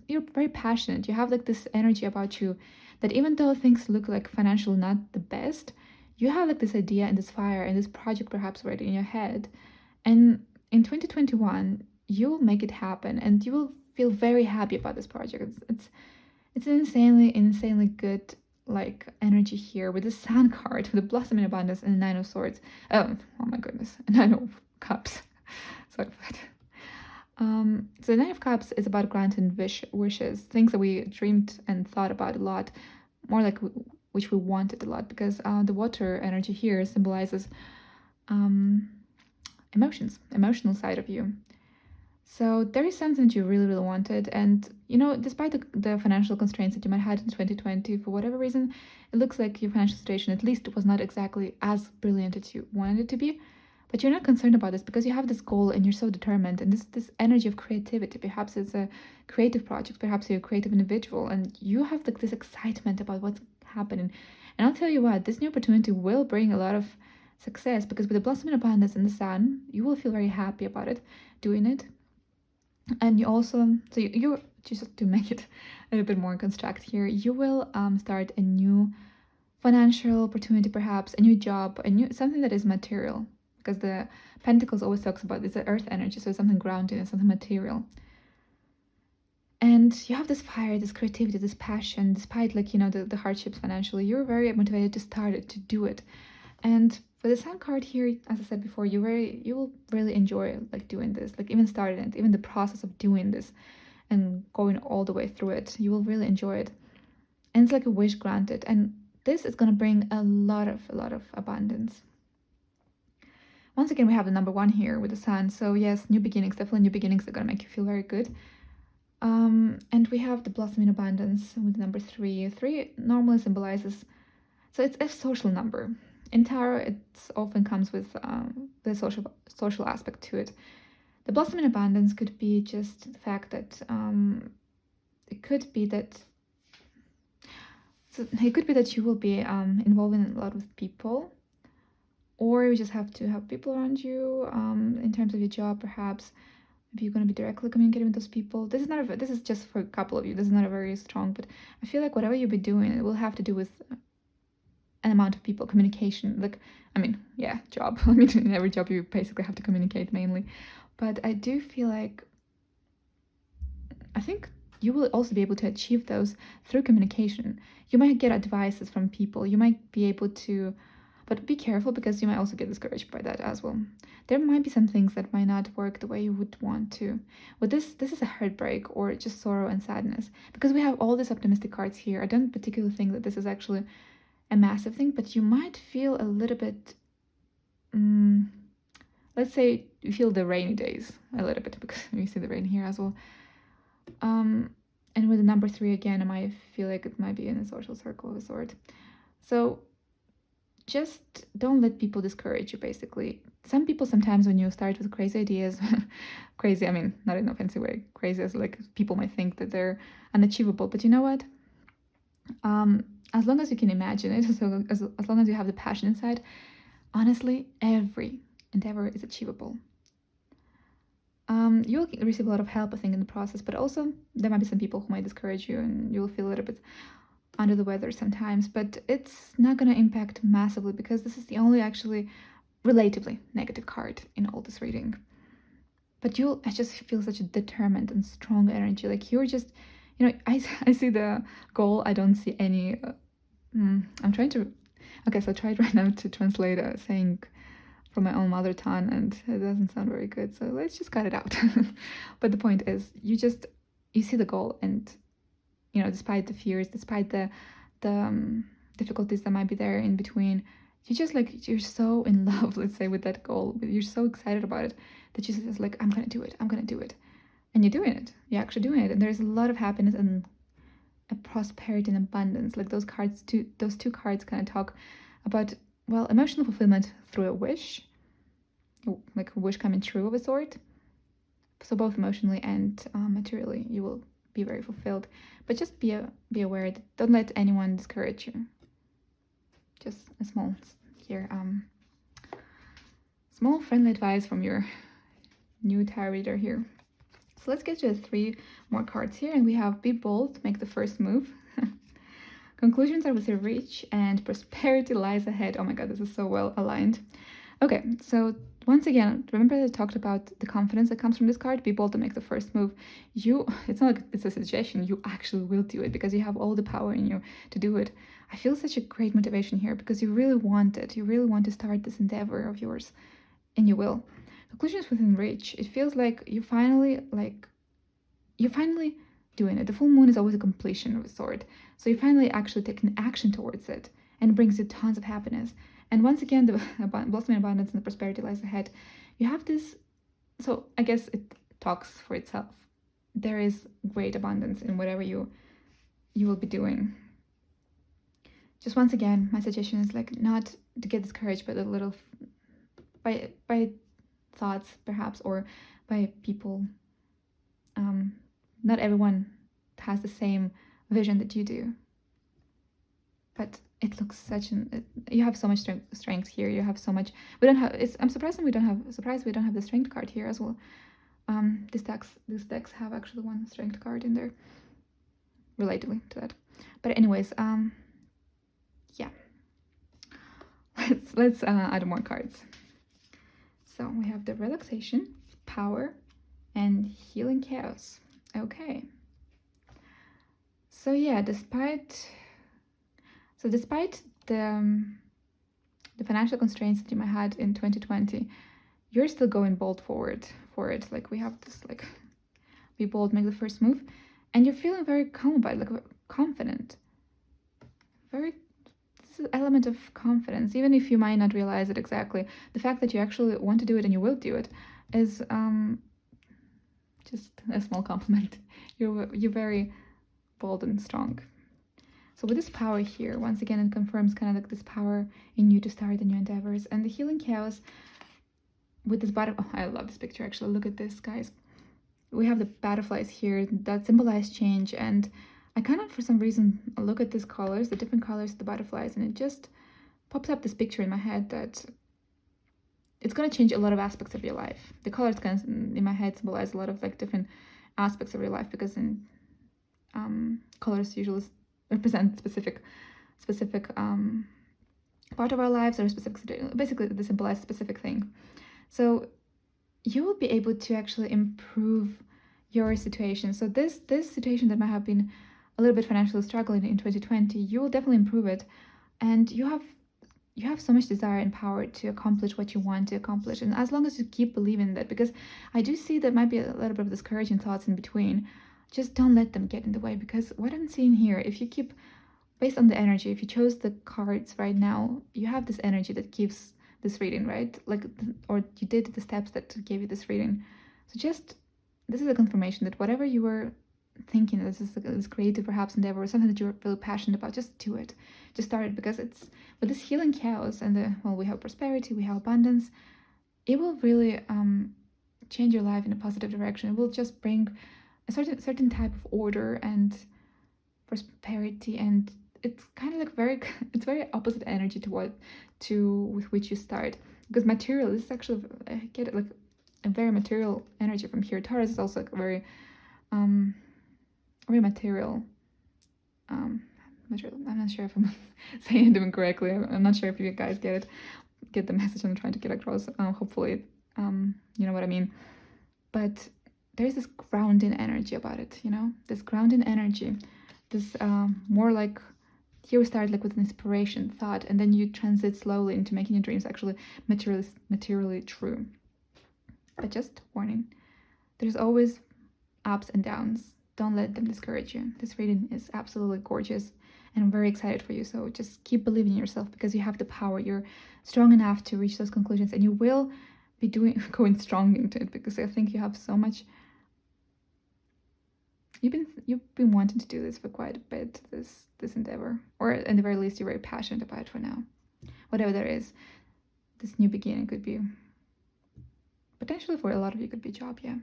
You're very passionate. You have like this energy about you that even though things look like financially not the best, you have like this idea and this fire and this project perhaps already in your head. And in 2021, you will make it happen, and you will feel very happy about this project. It's an insanely good like energy here with the Sun card, with the blossoming abundance, and the Nine of Swords. Oh my goodness, Nine of Cups. Sorry for that. So the Nine of Cups is about granting wishes, things that we dreamed and thought about a lot, more like which we wanted a lot, because the water energy here symbolizes emotional side of you. So there is something that you really, really wanted. And, despite the financial constraints that you might have had in 2020, for whatever reason, it looks like your financial situation, at least, was not exactly as brilliant as you wanted it to be. But you're not concerned about this because you have this goal and you're so determined. And this energy of creativity, perhaps it's a creative project, perhaps you're a creative individual, and you have like this excitement about what's happening. And I'll tell you what, this new opportunity will bring a lot of success because with the blossom in abundance in the sun, you will feel very happy about it, doing it. And you also, so you just to make it a little bit more construct here, you will start a new financial opportunity, perhaps a new job, a new something that is material, because the Pentacles always talks about it's the earth energy, so it's something grounded and something material. And you have this fire, this creativity, this passion, despite like the hardships financially. You're very motivated to start it, to do it. And for the Sun card here, as I said before, you will really enjoy like doing this, like even starting it, even the process of doing this and going all the way through it. You will really enjoy it. And it's like a wish granted. And this is gonna bring a lot of abundance. Once again, we have the number 1 here with the Sun. So yes, new beginnings, definitely new beginnings are gonna make you feel very good. And we have the blossom in abundance with the number 3. 3 normally symbolizes, so it's a social number. In tarot, it often comes with the social aspect to it. The blossom in abundance could be just the fact that it could be that you will be involved in a lot with people, or you just have to have people around you. In terms of your job, perhaps if you're going to be directly communicating with those people. This is just for a couple of you. This is not a very strong, but I feel like whatever you'll be doing, it will have to do with an amount of people, communication. Like, I mean, yeah, job. I mean, in every job you basically have to communicate mainly. But I do feel like, I think you will also be able to achieve those through communication. You might get advices from people. You might be able to, but be careful because you might also get discouraged by that as well. There might be some things that might not work the way you would want to. But this is a heartbreak or just sorrow and sadness. Because we have all these optimistic cards here. I don't particularly think that this is actually a massive thing, but you might feel a little bit, let's say you feel the rainy days a little bit, because we see the rain here as well. And with the number 3 again, I might feel like it might be in a social circle of a sort. So just don't let people discourage you, basically. Some people sometimes when you start with crazy ideas, crazy, I mean, not in an offensive way, crazy as like people might think that they're unachievable, but you know what? As long as you can imagine it, so as long as you have the passion inside, honestly, every endeavor is achievable. You'll receive a lot of help, I think, in the process, but also there might be some people who might discourage you and you'll feel a little bit under the weather sometimes, but it's not going to impact massively because this is the only actually relatively negative card in all this reading. But I just feel such a determined and strong energy. Like you're just, I see the goal. I don't see any, I'm trying to, okay, so I tried right now to translate a saying from my own mother tongue and it doesn't sound very good. So let's just cut it out. But the point is, you see the goal and, despite the fears, despite the difficulties that might be there in between, you're so in love, let's say, with that goal. You're so excited about it that you're just like, I'm gonna do it. And you're doing it. You're actually doing it. And there's a lot of happiness and a prosperity and abundance. Like those two cards kind of talk about, well, emotional fulfillment through a wish, like a wish coming true of a sort. So both emotionally and materially, you will be very fulfilled. But just be aware that don't let anyone discourage you. Just a small friendly advice from your new tarot reader here. So let's get to the 3 more cards here, and we have be bold, make the first move. Conclusions are within reach, and prosperity lies ahead. Oh my god, this is so well aligned. Okay, so once again, remember that I talked about the confidence that comes from this card? Be bold to make the first move. It's not like it's a suggestion, you actually will do it because you have all the power in you to do it. I feel such a great motivation here because you really want it. You really want to start this endeavor of yours, and you will. Conclusions within reach. It feels like you're finally doing it. The full moon is always a completion of a sort. So you're finally actually taking action towards it, and it brings you tons of happiness. And once again, the blossoming abundance and the prosperity lies ahead. You have this, so I guess it talks for itself. There is great abundance in whatever you will be doing. Just once again, my suggestion is like not to get discouraged by the little, by thoughts perhaps, or by people. Not everyone has the same vision that you do, but it looks you have so much strength here. You have so much. We don't have. I'm surprised we don't have the strength card here as well. These decks have actually one strength card in there, relatively to that. But anyways, yeah. Let's add more cards. So we have the relaxation, power, and healing chaos. Okay. So yeah, despite the financial constraints that you might had in 2020, you're still going bold forward for it. Like we have this like, be bold, make the first move, and you're feeling very calm about it, like confident. This is an element of confidence, even if you might not realize it exactly. The fact that you actually want to do it and you will do it is just a small compliment. You're very bold and strong. So with this power here, once again, it confirms kind of like this power in you to start the new endeavors. And the healing chaos with this butterfly. Oh, I love this picture, actually. Look at this, guys. We have the butterflies here that symbolize change. And I kind of, for some reason, look at these colors, the different colors of the butterflies, and it just pops up this picture in my head that it's going to change a lot of aspects of your life. The colors kind of, in my head, symbolize a lot of like different aspects of your life, because in colors usually represent specific part of our lives, or basically they symbolize a specific thing. So you will be able to actually improve your situation. So this situation that might have been a little bit financially struggling in 2020, you will definitely improve it, and you have so much desire and power to accomplish what you want to accomplish. And as long as you keep believing that, because I do see there might be a little bit of discouraging thoughts in between, just don't let them get in the way. Because what I'm seeing here, if you keep, based on the energy, if you chose the cards right now, you have this energy that gives this reading, right? Like, or you did the steps that gave you this reading. So just, this is a confirmation that whatever you were thinking, this creative perhaps endeavor, or something that you're really passionate about, just do it. Just start it, because it's, with this healing chaos and we have prosperity, we have abundance, it will really change your life in a positive direction. It will just bring a certain type of order and prosperity, and it's kind of like it's very opposite energy with which you start. Because material, this is actually, I get it, like a very material energy from here. Taurus is also like very material. I'm not sure if I'm saying it even correctly. I'm not sure if you guys get the message I'm trying to get across. Hopefully, you know what I mean. But there's this grounding energy about it, this grounding energy, this more like, here we start like with an inspiration thought, and then you transit slowly into making your dreams actually materially true. But just warning, there's always ups and downs. Don't let them discourage you. This reading is absolutely gorgeous, and I'm very excited for you. So just keep believing in yourself, because you have the power. You're strong enough to reach those conclusions, and you will be going strong into it, because I think you have so much. You've been wanting to do this for quite a bit, this endeavor, or at the very least you're very passionate about it for now. Whatever that is, this new beginning could be, potentially for a lot of you, could be a job, yeah.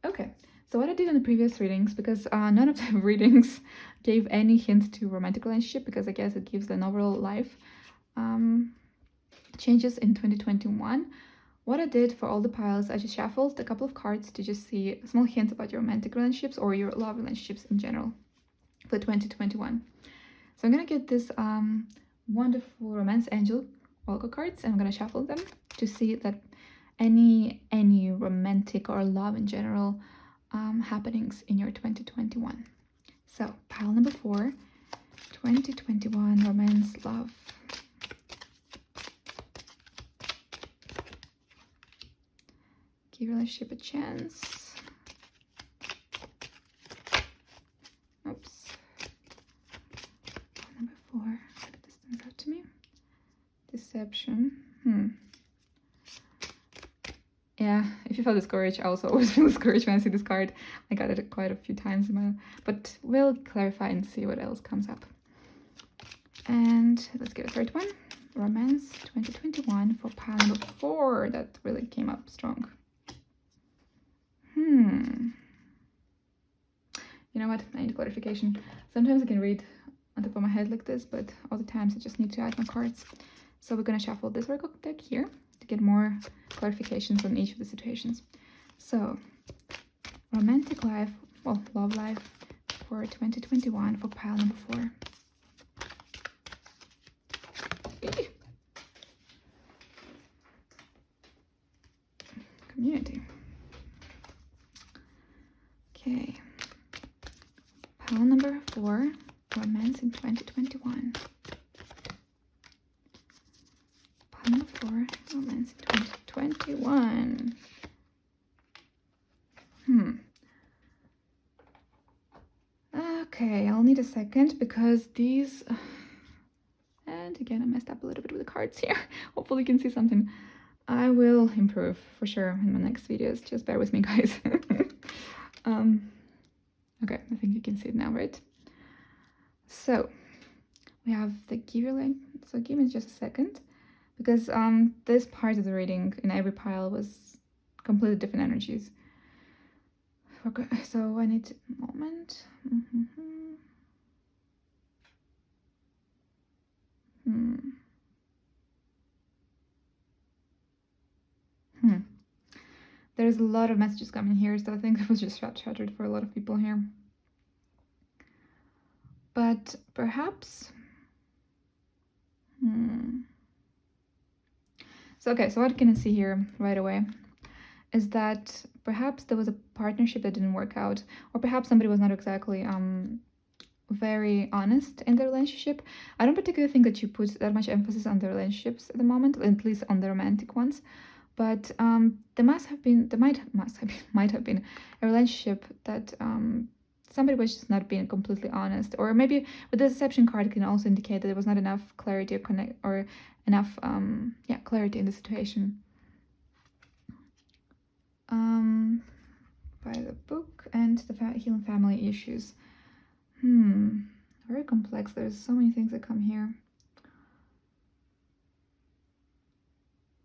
Okay, so what I did in the previous readings, because none of the readings gave any hints to romantic relationship, because I guess it gives an overall life changes in 2021. What I did for all the piles, I just shuffled a couple of cards to just see small hints about your romantic relationships or your love relationships in general for 2021. So I'm gonna get this wonderful romance angel oracle cards, and I'm gonna shuffle them to see that any romantic or love in general happenings in your 2021. So pile number 4, 2021 romance, love. Give your relationship a chance. Oops. Number 4. Put this thing out to me. Deception. Yeah, if you feel discouraged, I also always feel discouraged when I see this card. I got it quite a few times but we'll clarify and see what else comes up. And let's get a third one. Romance 2021 for pile number 4. That really came up strong. You know what? I need clarification. Sometimes I can read on top of my head like this, but other times I just need to add my cards. So we're gonna shuffle this oracle deck here to get more clarifications on each of the situations. So, romantic life, well, love life for 2021 for pile number 4. Community. Okay. Pile number 4, romance in 2021. Pile number 4, romance in 2021. Okay, I'll need a second because these... And again, I messed up a little bit with the cards here. Hopefully you can see something. I will improve for sure in my next videos. Just bear with me, guys. Okay, I think you can see it now, right? So we have the give you link. So give me just a second, because this part of the reading in every pile was completely different energies. Okay, so I need a moment. There's a lot of messages coming here, so I think it was just shattered for a lot of people here. But perhaps... So, okay, so what can I see here right away is that perhaps there was a partnership that didn't work out, or perhaps somebody was not exactly very honest in the relationship. I don't particularly think that you put that much emphasis on the relationships at the moment, at least on the romantic ones. But there might have been a relationship that somebody was just not being completely honest, or maybe with the deception card it can also indicate that there was not enough clarity or enough clarity in the situation. By the book and the healing family issues. Very complex. There's so many things that come here.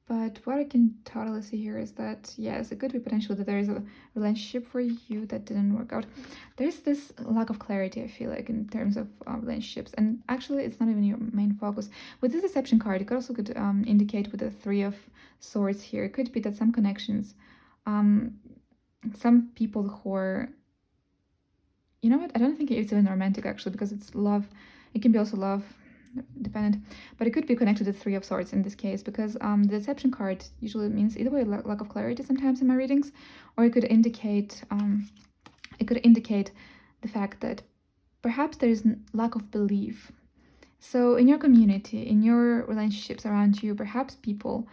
But what I can totally see here is that, yes, it could be potentially that there is a relationship for you that didn't work out. There's this lack of clarity, I feel like, in terms of relationships. And actually, it's not even your main focus. With this deception card, it also could indicate with the 3 of Swords here, it could be that some connections, some people who are... You know what? I don't think it's even romantic, actually, because it's love. It can be also love dependent, but it could be connected to the 3 of Swords in this case, because the deception card usually means either way lack of clarity sometimes in my readings, or it could indicate the fact that perhaps there is lack of belief. So in your community, in your relationships around you, perhaps people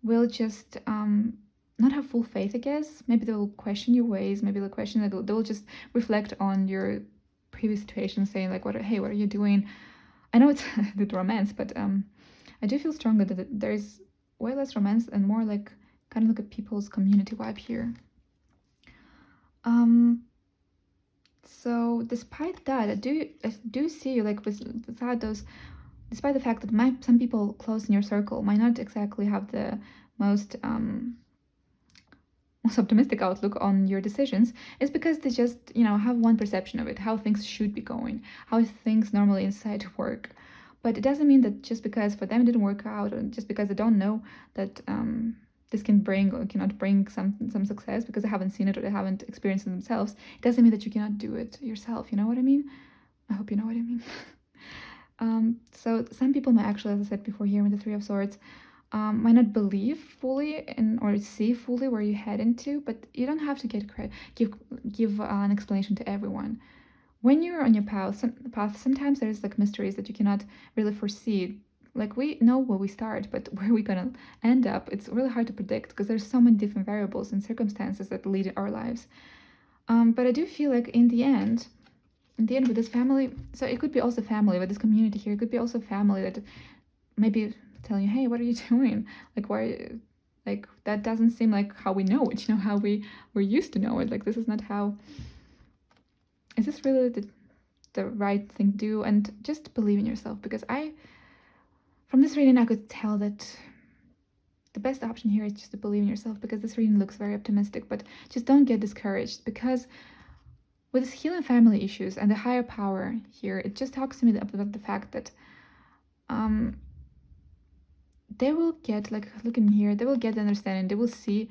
will just not have full faith, I guess. Maybe they will question your ways, maybe they'll question that they'll just reflect on your previous situation, saying like, hey, what are you doing? I know it's the romance, but I do feel strongly that there's way less romance and more like kind of like a people's community vibe here. So despite that, I do see you like without those, despite the fact that some people close in your circle might not exactly have the most optimistic outlook on your decisions, is because they just, have one perception of it, how things should be going, how things normally inside work. But it doesn't mean that just because for them it didn't work out, or just because they don't know that this can bring or cannot bring some success because they haven't seen it or they haven't experienced it themselves, it doesn't mean that you cannot do it yourself. You know what I mean? I hope you know what I mean. So some people might actually, as I said before here with the 3 of Swords, might not believe fully or see fully where you head into, but you don't have to give an explanation to everyone. When you're on your path, sometimes there's like mysteries that you cannot really foresee. Like, we know where we start, but where we're gonna end up, it's really hard to predict because there's so many different variables and circumstances that lead our lives. But I do feel like in the end with this family, so it could be also family, with this community here, it could be also family that maybe telling you, hey, what are you doing? Like, why Like, that doesn't seem like how we know it, how we're used to know it. Like, this is not how, is this really the right thing to do? And just believe in yourself, because from this reading, I could tell that the best option here is just to believe in yourself, because this reading looks very optimistic. But just don't get discouraged, because with this healing family issues and the higher power here, it just talks to me about the fact that they will get, like, look in here, they will get the understanding, they will see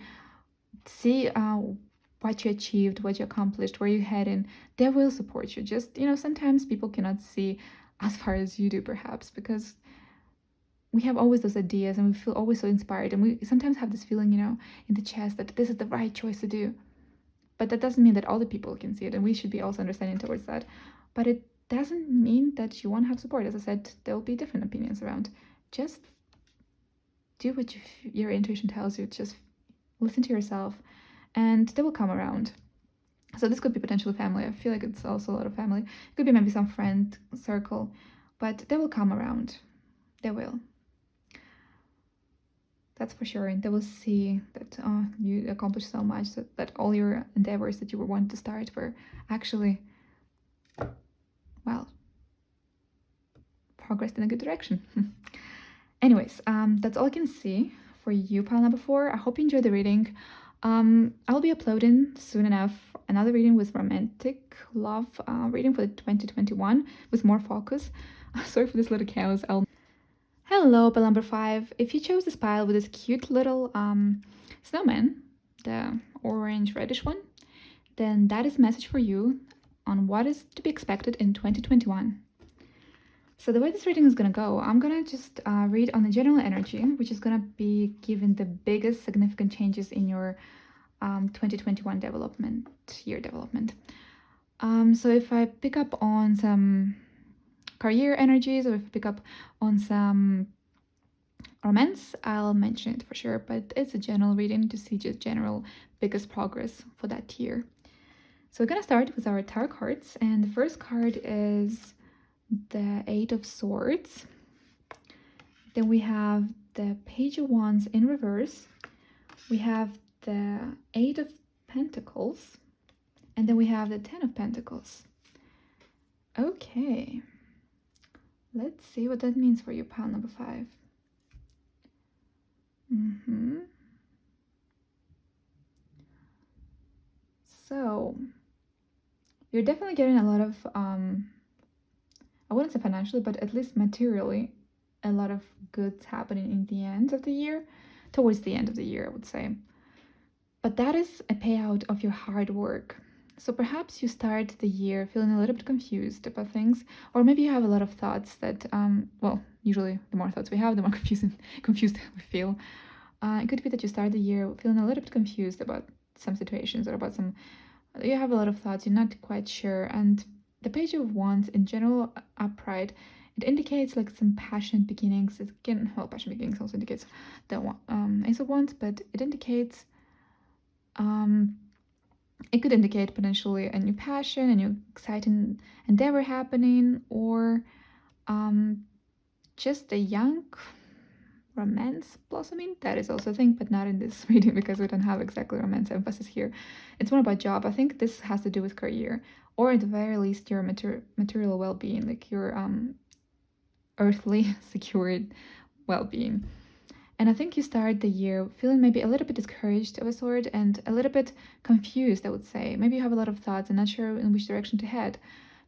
what you achieved, what you accomplished, where you're heading. They will support you. Just, sometimes people cannot see as far as you do, perhaps, because we have always those ideas and we feel always so inspired, and we sometimes have this feeling, in the chest that this is the right choice to do. But that doesn't mean that all the people can see it, and we should be also understanding towards that. But it doesn't mean that you won't have support. As I said, there will be different opinions around. Just do what your intuition tells you. Just listen to yourself, and they will come around. So this could be potentially family. I feel like it's also a lot of family. It could be maybe some friend circle, but they will come around. They will. That's for sure. And they will see that you accomplished so much, that all your endeavors that you were wanting to start were actually, well, progressed in a good direction. Anyways, that's all I can see for you, pile number 4. I hope you enjoyed the reading. I'll be uploading soon enough another reading with romantic love reading for the 2021 with more focus. Sorry for this little chaos. Hello, pile number 5. If you chose this pile with this cute little snowman, the orange reddish one, then that is a message for you on what is to be expected in 2021. So the way this reading is going to go, I'm going to just read on the general energy, which is going to be given the biggest significant changes in your 2021 year development. So if I pick up on some career energies, or if I pick up on some romance, I'll mention it for sure, but it's a general reading to see just general biggest progress for that year. So we're going to start with our tarot cards, and the first card is the 8 of Swords. Then we have the Page of Wands in reverse. We have the 8 of Pentacles. And then we have the 10 of Pentacles. Okay. Let's see what that means for you, pile number 5. So, you're definitely getting a lot of I wouldn't say financially, but at least materially, a lot of goods happening in the end of the year, towards the end of the year, I would say. But that is a payout of your hard work. So perhaps you start the year feeling a little bit confused about things, or maybe you have a lot of thoughts that, usually the more thoughts we have, the more confused we feel. It could be that you start the year feeling a little bit confused about some situations, or about you have a lot of thoughts, you're not quite sure, and the Page of Wands in general, upright, it indicates like some passionate beginnings. Passionate beginnings also indicates the Ace of Wands, but it indicates, it could indicate potentially a new passion, a new exciting endeavor happening, or just a young romance blossoming. That is also a thing, but not in this reading, because we don't have exactly romance emphasis here. It's more about job. I think this has to do with career, or at the very least your material well-being, like your earthly secured well-being. And I think you start the year feeling maybe a little bit discouraged of a sort, and a little bit confused, I would say. Maybe you have a lot of thoughts and not sure in which direction to head.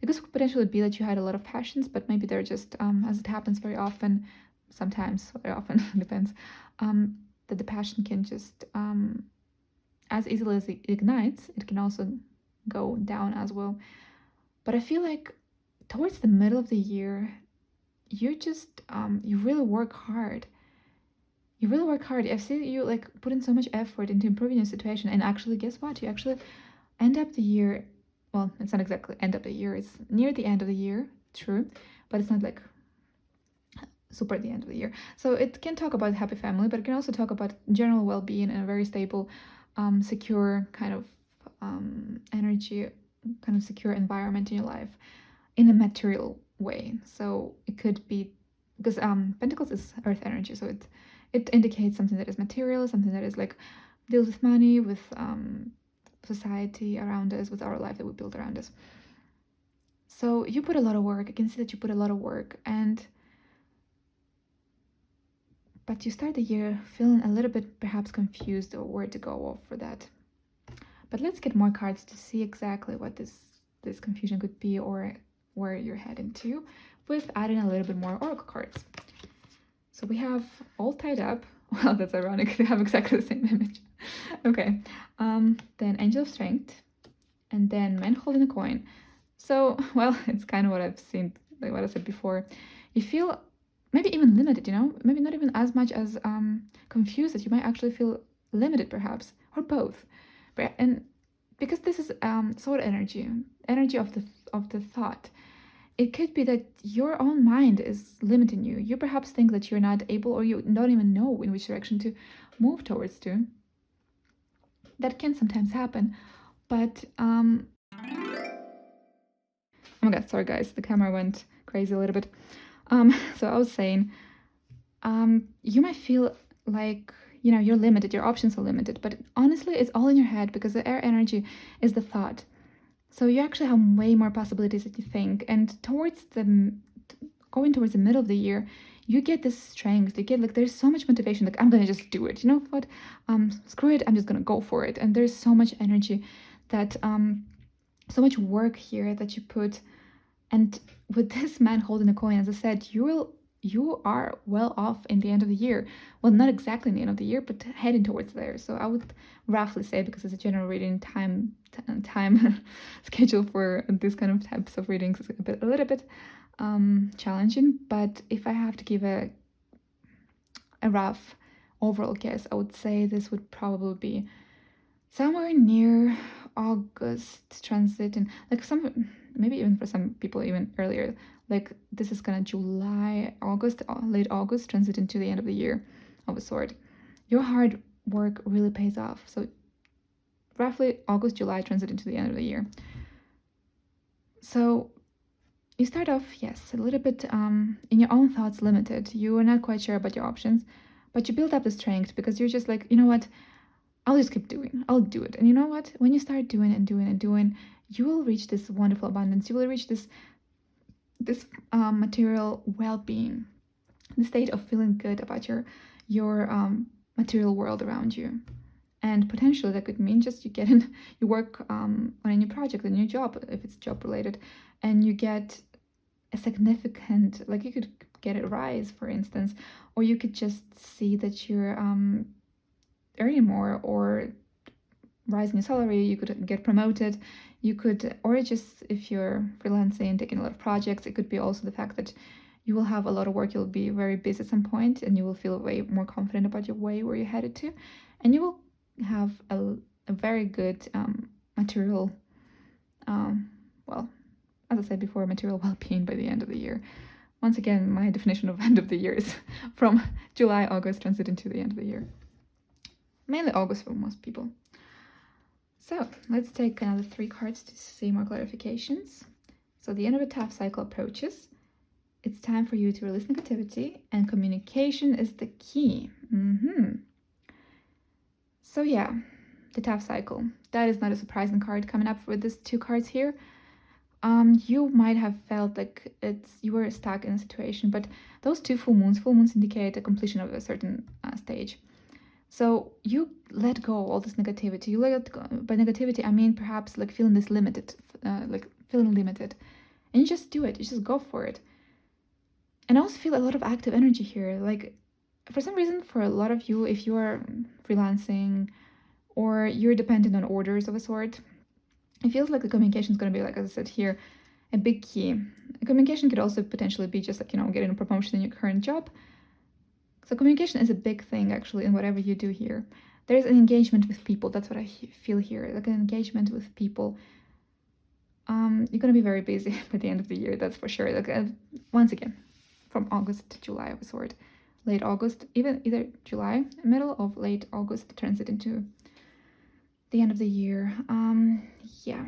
It could potentially be that you had a lot of passions, but maybe they're just, as it happens very often, sometimes, very often, depends, that the passion can just, as easily as it ignites, it can also go down as well. But I feel like towards the middle of the year, you just, you really work hard. You really work hard. I see you like put in so much effort into improving your situation, and actually, guess what? You actually end up the year, well, it's not exactly end of the year, it's near the end of the year, true, but it's not like super at the end of the year. So it can talk about happy family, but it can also talk about general well-being and a very stable, secure kind of energy, kind of secure environment in your life in a material way. So it could be, because Pentacles is earth energy, so It indicates something that is material, something that is like deals with money, with society around us, with our life that we build around us. So you put a lot of work. I can see that you put a lot of work, but you start the year feeling a little bit perhaps confused or where to go for that. But let's get more cards to see exactly what this confusion could be or where you're heading to, with adding a little bit more oracle cards. So we have all tied up. Well, that's ironic. They have exactly the same image. Okay. Then Angel of Strength, and then Man holding a coin. So, well, it's kind of what I've seen, like what I said before. You feel maybe even limited, maybe not even as much as confused, that you might actually feel limited, perhaps, or both. And because this is sword energy of the thought, it could be that your own mind is limiting you. You perhaps think that you're not able, or you don't even know in which direction to move towards to. That can sometimes happen, but oh my god, sorry guys, the camera went crazy a little bit. So I was saying, you might feel like you're limited, your options are limited, but honestly it's all in your head, because the air energy is the thought. So you actually have way more possibilities than you think, and going towards the middle of the year, you get this strength, you get like there's so much motivation, like I'm gonna just do it, you know what, screw it, I'm just gonna go for it. And there's so much energy that so much work here that you put. And with this man holding a coin, as I said, you are well off in the end of the year. Well, not exactly in the end of the year, but heading towards there. So I would roughly say, because it's a general reading, time schedule for this kind of types of readings is a little bit challenging. But if I have to give a rough overall guess, I would say this would probably be somewhere near August transit, and like maybe even for some people even earlier. Like this is kind of July, August, late August transit into the end of the year of a sort. Your hard work really pays off. So roughly August, July transit into the end of the year. So you start off, yes, a little bit in your own thoughts, limited. You are not quite sure about your options, but you build up the strength because you're just like, you know what, I'll just keep doing. I'll do it. And you know what? When you start doing and doing and doing, you will reach this wonderful abundance. You will reach this material well-being, the state of feeling good about your material world around you. And potentially that could mean just you work on a new project, a new job, if it's job related, and you get a significant, like you could get a rise, for instance, or you could just see that you're earning more or rise in your salary, you could get promoted, you could, or just if you're freelancing, taking a lot of projects, it could be also the fact that you will have a lot of work, you'll be very busy at some point, and you will feel way more confident about your way where you're headed to, and you will have a very good material, well, as I said before, material well-being by the end of the year. Once again, my definition of end of the year is from July, August, transit into the end of the year. Mainly August for most people. So let's take another 3 cards to see more clarifications. So the end of a tough cycle approaches. It's time for you to release negativity, and communication is the key. So yeah, the tough cycle. That is not a surprising card coming up with these 2 cards here. You might have felt like you were stuck in a situation, but those 2 full moons indicate the completion of a certain stage. So you let go of all this negativity. You let go. By negativity, I mean perhaps like feeling this limited, like feeling limited. And you just do it. You just go for it. And I also feel a lot of active energy here. Like for some reason, for a lot of you, if you are freelancing or you're dependent on orders of a sort, it feels like the communication is going to be, like as I said here, a big key. Communication could also potentially be just like, getting a promotion in your current job. So communication is a big thing, actually, in whatever you do here. There's an engagement with people. That's what I feel here, like an engagement with people. You're going to be very busy by the end of the year, that's for sure. Like once again, from August to July of a sort. Late August, either July, middle of late August, transit into the end of the year. Yeah.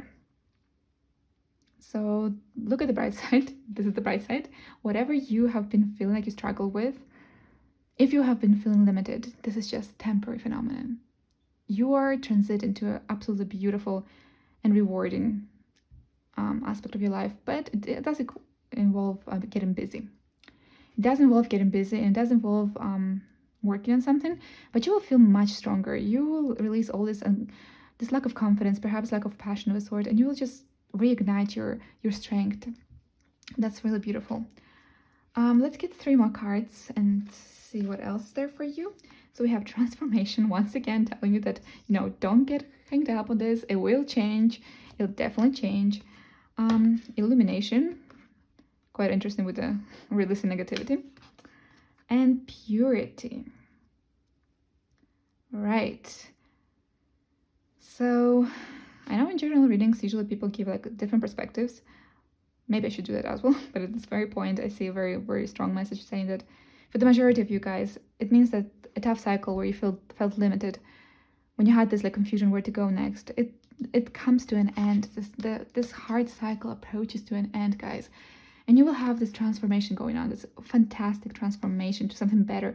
So look at the bright side. This is the bright side. Whatever you have been feeling like you struggle with, If you have been feeling limited, this is just temporary phenomenon. You are transiting to an absolutely beautiful and rewarding aspect of your life, but it does involve getting busy. It does involve getting busy, and it does involve working on something, but you will feel much stronger. You will release all this lack of confidence, perhaps lack of passion of a sort, and you will just reignite your strength. That's really beautiful. Let's get 3 more cards and see what else is there for you. So we have transformation, once again telling you that, don't get hanged up on this. It will change. It'll definitely change. Illumination, quite interesting with the releasing negativity. And purity. Right. So I know in journal readings, usually people give like different perspectives. Maybe I should do that as well. But at this very point, I see a very, very strong message saying that for the majority of you guys, it means that a tough cycle where you felt limited, when you had this like confusion where to go next, it comes to an end. This hard cycle approaches to an end, guys. And you will have this transformation going on, this fantastic transformation to something better.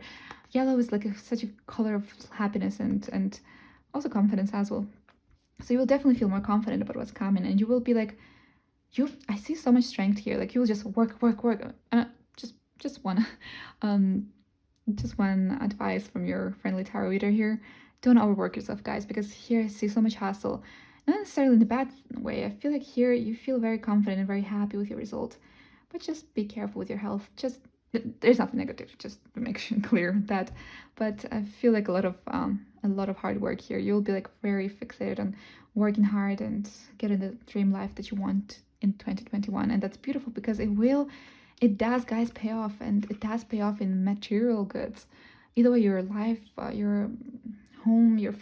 Yellow is like such a color of happiness and also confidence as well. So you will definitely feel more confident about what's coming, and you will be like, I see so much strength here. Like you will just work. Just one advice from your friendly tarot reader here: don't overwork yourself, guys, because here I see so much hustle. Not necessarily in the bad way. I feel like here you feel very confident and very happy with your result, but just be careful with your health. Just there's nothing negative, just to make sure clear that. But I feel like a lot of hard work here. You'll be like very fixated on working hard and getting the dream life that you want in 2021, and that's beautiful because it does, guys, pay off, and it does pay off in material goods. Either way, your life, your home, your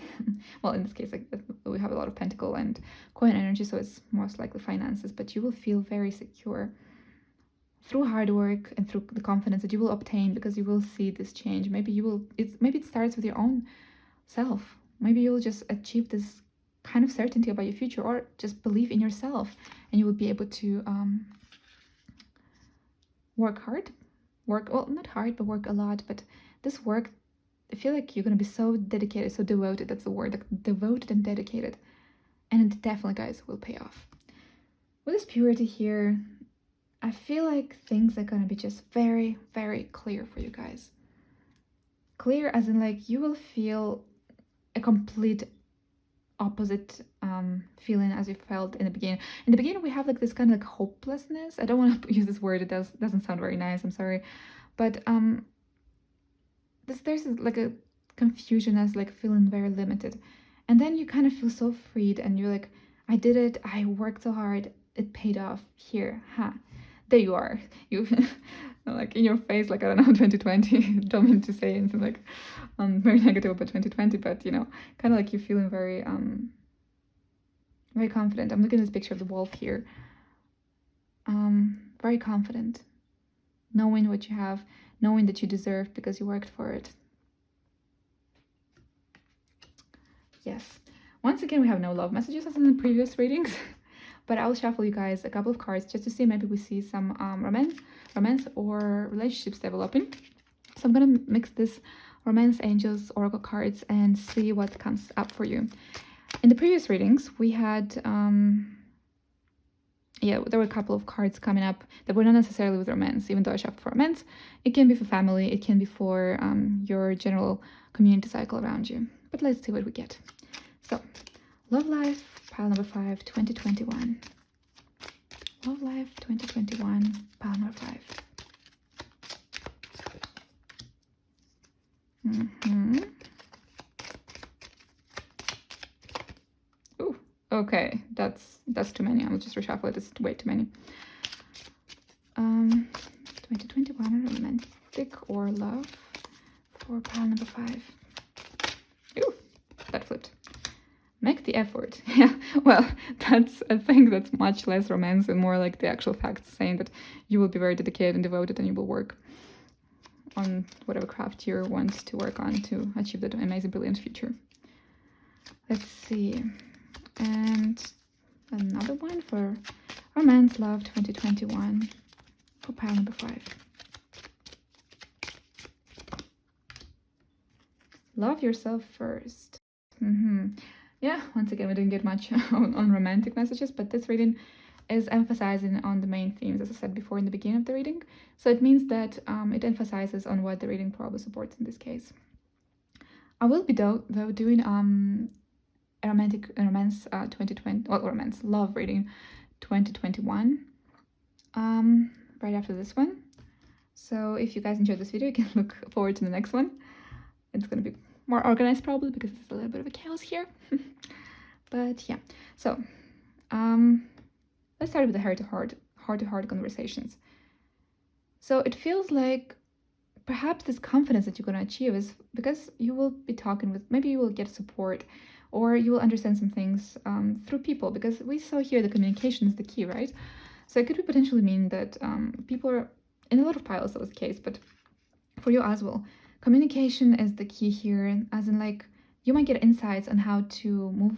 well, in this case, like we have a lot of pentacle and coin energy, so it's most likely finances, but you will feel very secure through hard work and through the confidence that you will obtain, because you will see this change. Maybe it starts with your own self. Maybe you'll just achieve this kind of certainty about your future, or just believe in yourself, and you will be able to work hard, not hard, but work a lot. But this work, I feel like you're going to be so dedicated, so devoted, that's the word, like devoted and dedicated, and it definitely, guys, will pay off. With this purity here, I feel like things are going to be just very, very clear for you guys. Clear as in like you will feel a complete opposite feeling as you felt in the beginning. In the beginning, we have like this kind of like hopelessness. I don't want to use this word. It doesn't sound very nice. I'm sorry, but there's like a confusion as like feeling very limited, and then you kind of feel so freed, and you're like, I did it. I worked so hard. It paid off. Here, there you are. You like in your face, like I don't know, 2020. Don't mean to say anything like very negative about 2020, but kind of like you're feeling very very confident. I'm looking at this picture of the wolf here. Very confident, knowing what you have, knowing that you deserve because you worked for it. Yes. Once again, we have no love messages as in the previous readings. But I'll shuffle you guys a couple of cards just to see, maybe we see some romance or relationships developing. So I'm gonna mix this romance angels oracle cards and see what comes up for you. In the previous readings, we had there were a couple of cards coming up that were not necessarily with romance, even though I shuffled for romance. It can be for family, it can be for your general community cycle around you. But let's see what we get. So, love life, pile number 5, 2021. Love life, 2021, pile number 5. Ooh, okay, that's too many. I'll just reshuffle it. It's way too many. 2021, romantic or love for pile number 5. Ooh, that flipped. Make the effort. Yeah, well, I think that's much less romance and more like the actual facts, saying that you will be very dedicated and devoted, and you will work on whatever craft you want to work on to achieve that amazing, brilliant future. Let's see. And another one for romance, love, 2021 for pile number 5. Love yourself first. Yeah, once again, we didn't get much on romantic messages, but this reading is emphasizing on the main themes, as I said before in the beginning of the reading. So it means that it emphasizes on what the reading probably supports in this case. I will be though doing a romance 2020, well, romance love reading 2021 right after this one. So if you guys enjoyed this video, you can look forward to the next one. It's gonna be more organized probably because it's a little bit of a chaos here. But yeah, so let's start with the heart-to-heart conversations. So it feels like perhaps this confidence that you're going to achieve is because you will be talking with, maybe you will get support, or you will understand some things through people, because we saw here the communication is the key, right? So it could be potentially mean that people are, in a lot of piles that was the case, but for you as well, communication is the key here, as in like you might get insights on how to move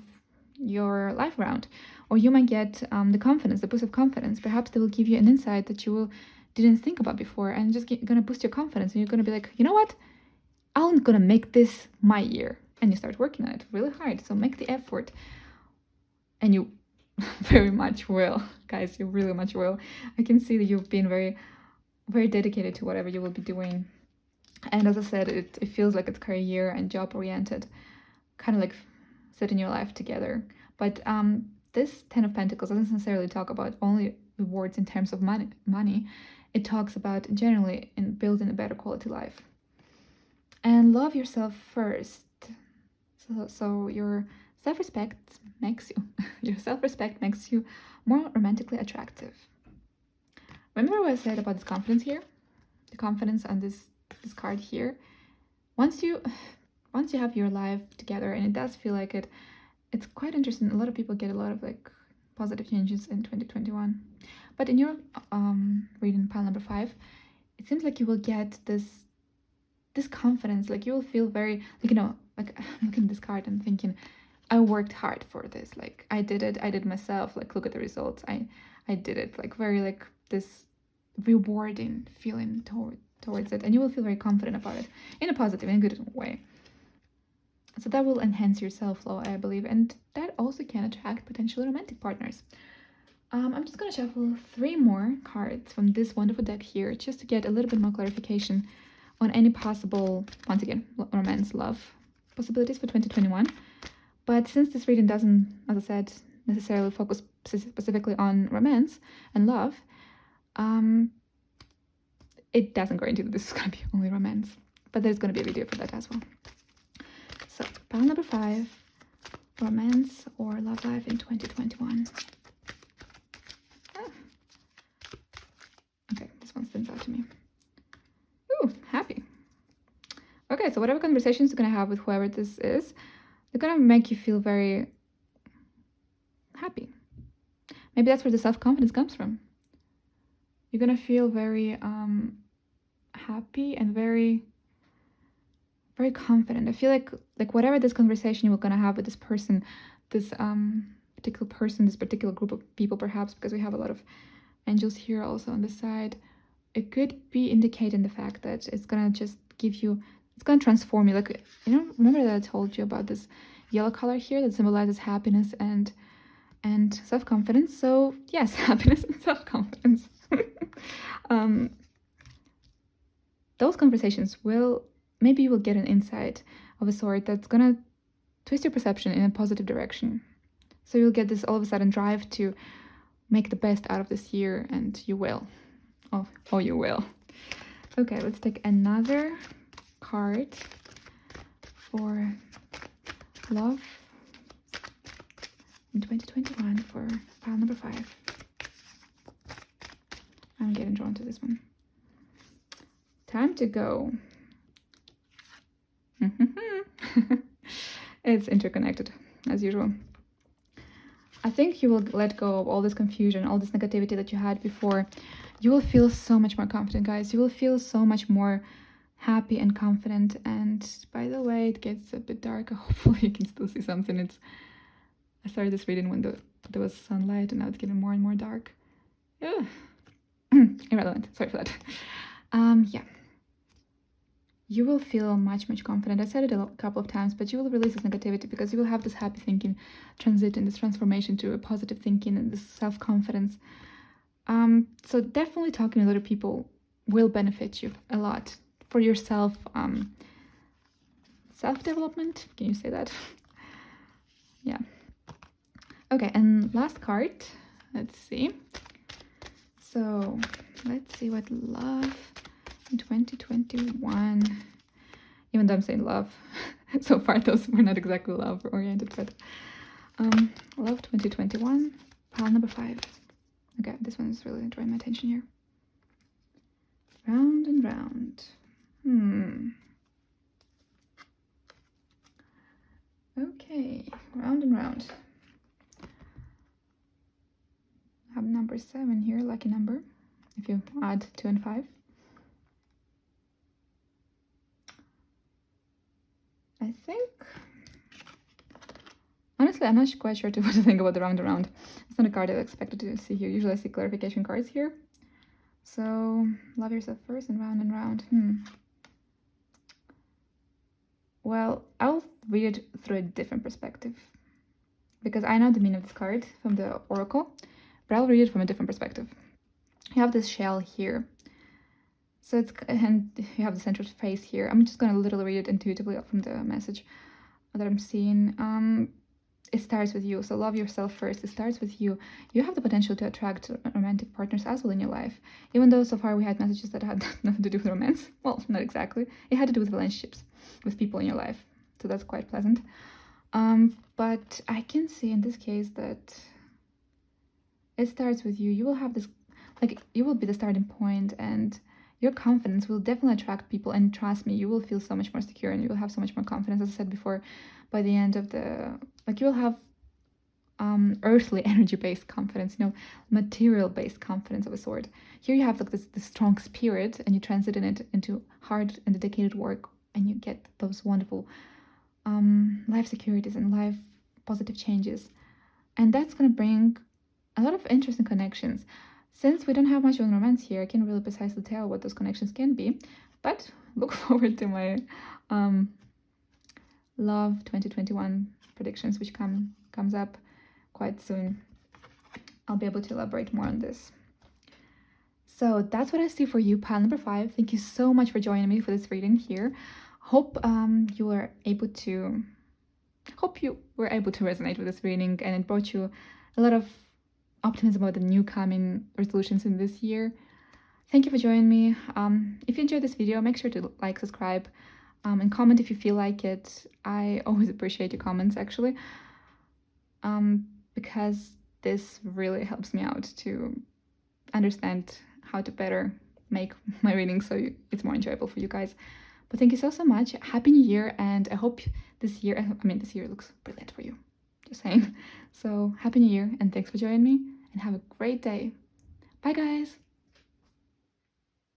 your life around, or you might get the confidence, the boost of confidence. Perhaps they will give you an insight that you didn't think about before, and just gonna boost your confidence, and you're gonna be like, you know what, I'm gonna make this my year, and you start working on it really hard. So make the effort, and you very much will, guys. You really much will. I can see that you've been very, very dedicated to whatever you will be doing. And as I said, it feels like it's career and job oriented, kind of like setting your life together. But this Ten of Pentacles doesn't necessarily talk about only rewards in terms of money. It talks about generally in building a better quality life. And love yourself first. So your self-respect makes you more romantically attractive. Remember what I said about this confidence here? The confidence on this card here. Once you have your life together, and it does feel like it, it's quite interesting. A lot of people get a lot of like positive changes in 2021. But in your reading pile number 5, it seems like you will get this confidence. Like you will feel very, like, you know, like I'm looking at this card and thinking, I worked hard for this. Like I did it. I did myself. Like look at the results. I did it. Like very like this rewarding feeling towards it, and you will feel very confident about it in a positive and good way. So that will enhance your self-love, I believe, and that also can attract potentially romantic partners. I'm just gonna shuffle 3 more cards from this wonderful deck here, just to get a little bit more clarification on any possible, once again, romance, love possibilities for 2021. But since this reading doesn't, as I said, necessarily focus specifically on romance and love, it doesn't go into this is gonna be only romance, but there's gonna be a video for that as well. So pile number 5, romance or love life in 2021. Okay, this one stands out to me. Ooh, happy. Okay, so whatever conversations you're gonna have with whoever this is, they're gonna make you feel very happy. Maybe that's where the self-confidence comes from. You're gonna feel very happy and very, very confident. I feel like whatever this conversation you're gonna have with this person, this particular person, this particular group of people, perhaps, because we have a lot of angels here also on the side, it could be indicating the fact that it's gonna just give you, it's gonna transform you. Like, you know, remember that I told you about this yellow color here that symbolizes happiness and self-confidence. So yes, happiness and self-confidence. Those conversations will, maybe you will get an insight of a sort that's gonna twist your perception in a positive direction. So you'll get this all of a sudden drive to make the best out of this year, and you will. Oh, you will. Okay, let's take another card for love in 2021 for pile number 5. I'm getting drawn to this one. Time to go. It's interconnected, as usual. I think you will let go of all this confusion, all this negativity that you had before. You will feel so much more confident, guys. You will feel so much more happy and confident. And by the way, it gets a bit darker. Hopefully you can still see something. I started this reading when there was sunlight, and now it's getting more and more dark. Irrelevant. Sorry for that. Yeah. you will feel much confident. I said it a couple of times, but you will release this negativity because you will have this happy thinking transit and this transformation to a positive thinking and this self-confidence. So definitely talking with other people will benefit you a lot for your self-development. Can you say that? Yeah. Okay, and last card. Let's see. So let's see what love in 2021. Even though I'm saying love, so far those were not exactly love oriented, but love 2021, pile number 5. Okay, this one is really drawing my attention here. Round and round. Okay, round and round. I have number 7 here, lucky number, if you add 2 and 5. I think, honestly, I'm not quite sure what to think about the round and round. It's not a card I expected to see here. Usually I see clarification cards here. So, love yourself first and round and round. Well, I'll read it through a different perspective, because I know the meaning of this card from the Oracle, but I'll read it from a different perspective. You have this shell here. So it's, and you have the central face here. I'm just going to literally read it intuitively from the message that I'm seeing. It starts with you. So love yourself first. It starts with you. You have the potential to attract romantic partners as well in your life. Even though so far we had messages that had nothing to do with romance. Well, not exactly. It had to do with relationships, with people in your life. So that's quite pleasant. But I can see in this case that it starts with you. You will have this, like, you will be the starting point, and your confidence will definitely attract people, and trust me, you will feel so much more secure and you will have so much more confidence. As I said before, by the end of the, like, you will have earthly energy-based confidence, material-based confidence of a sort. Here you have like this strong spirit, and you transit it into hard and dedicated work, and you get those wonderful life securities and life positive changes. And that's going to bring a lot of interesting connections. Since we don't have much on romance here, I can't really precisely tell what those connections can be, but look forward to my love 2021 predictions, which comes up quite soon. I'll be able to elaborate more on this. So that's what I see for you, pile number 5. Thank you so much for joining me for this reading here. Hope you were able to resonate with this reading, and it brought you a lot of optimism about the new coming resolutions in this year. Thank you for joining me. If you enjoyed this video, make sure to like, subscribe, and comment if you feel like it. I always appreciate your comments, actually, because this really helps me out to understand how to better make my reading so it's more enjoyable for you guys. But thank you so much. Happy New Year, and I hope this year looks brilliant for you. Just saying. So happy New Year, and thanks for joining me, and have a great day. Bye guys.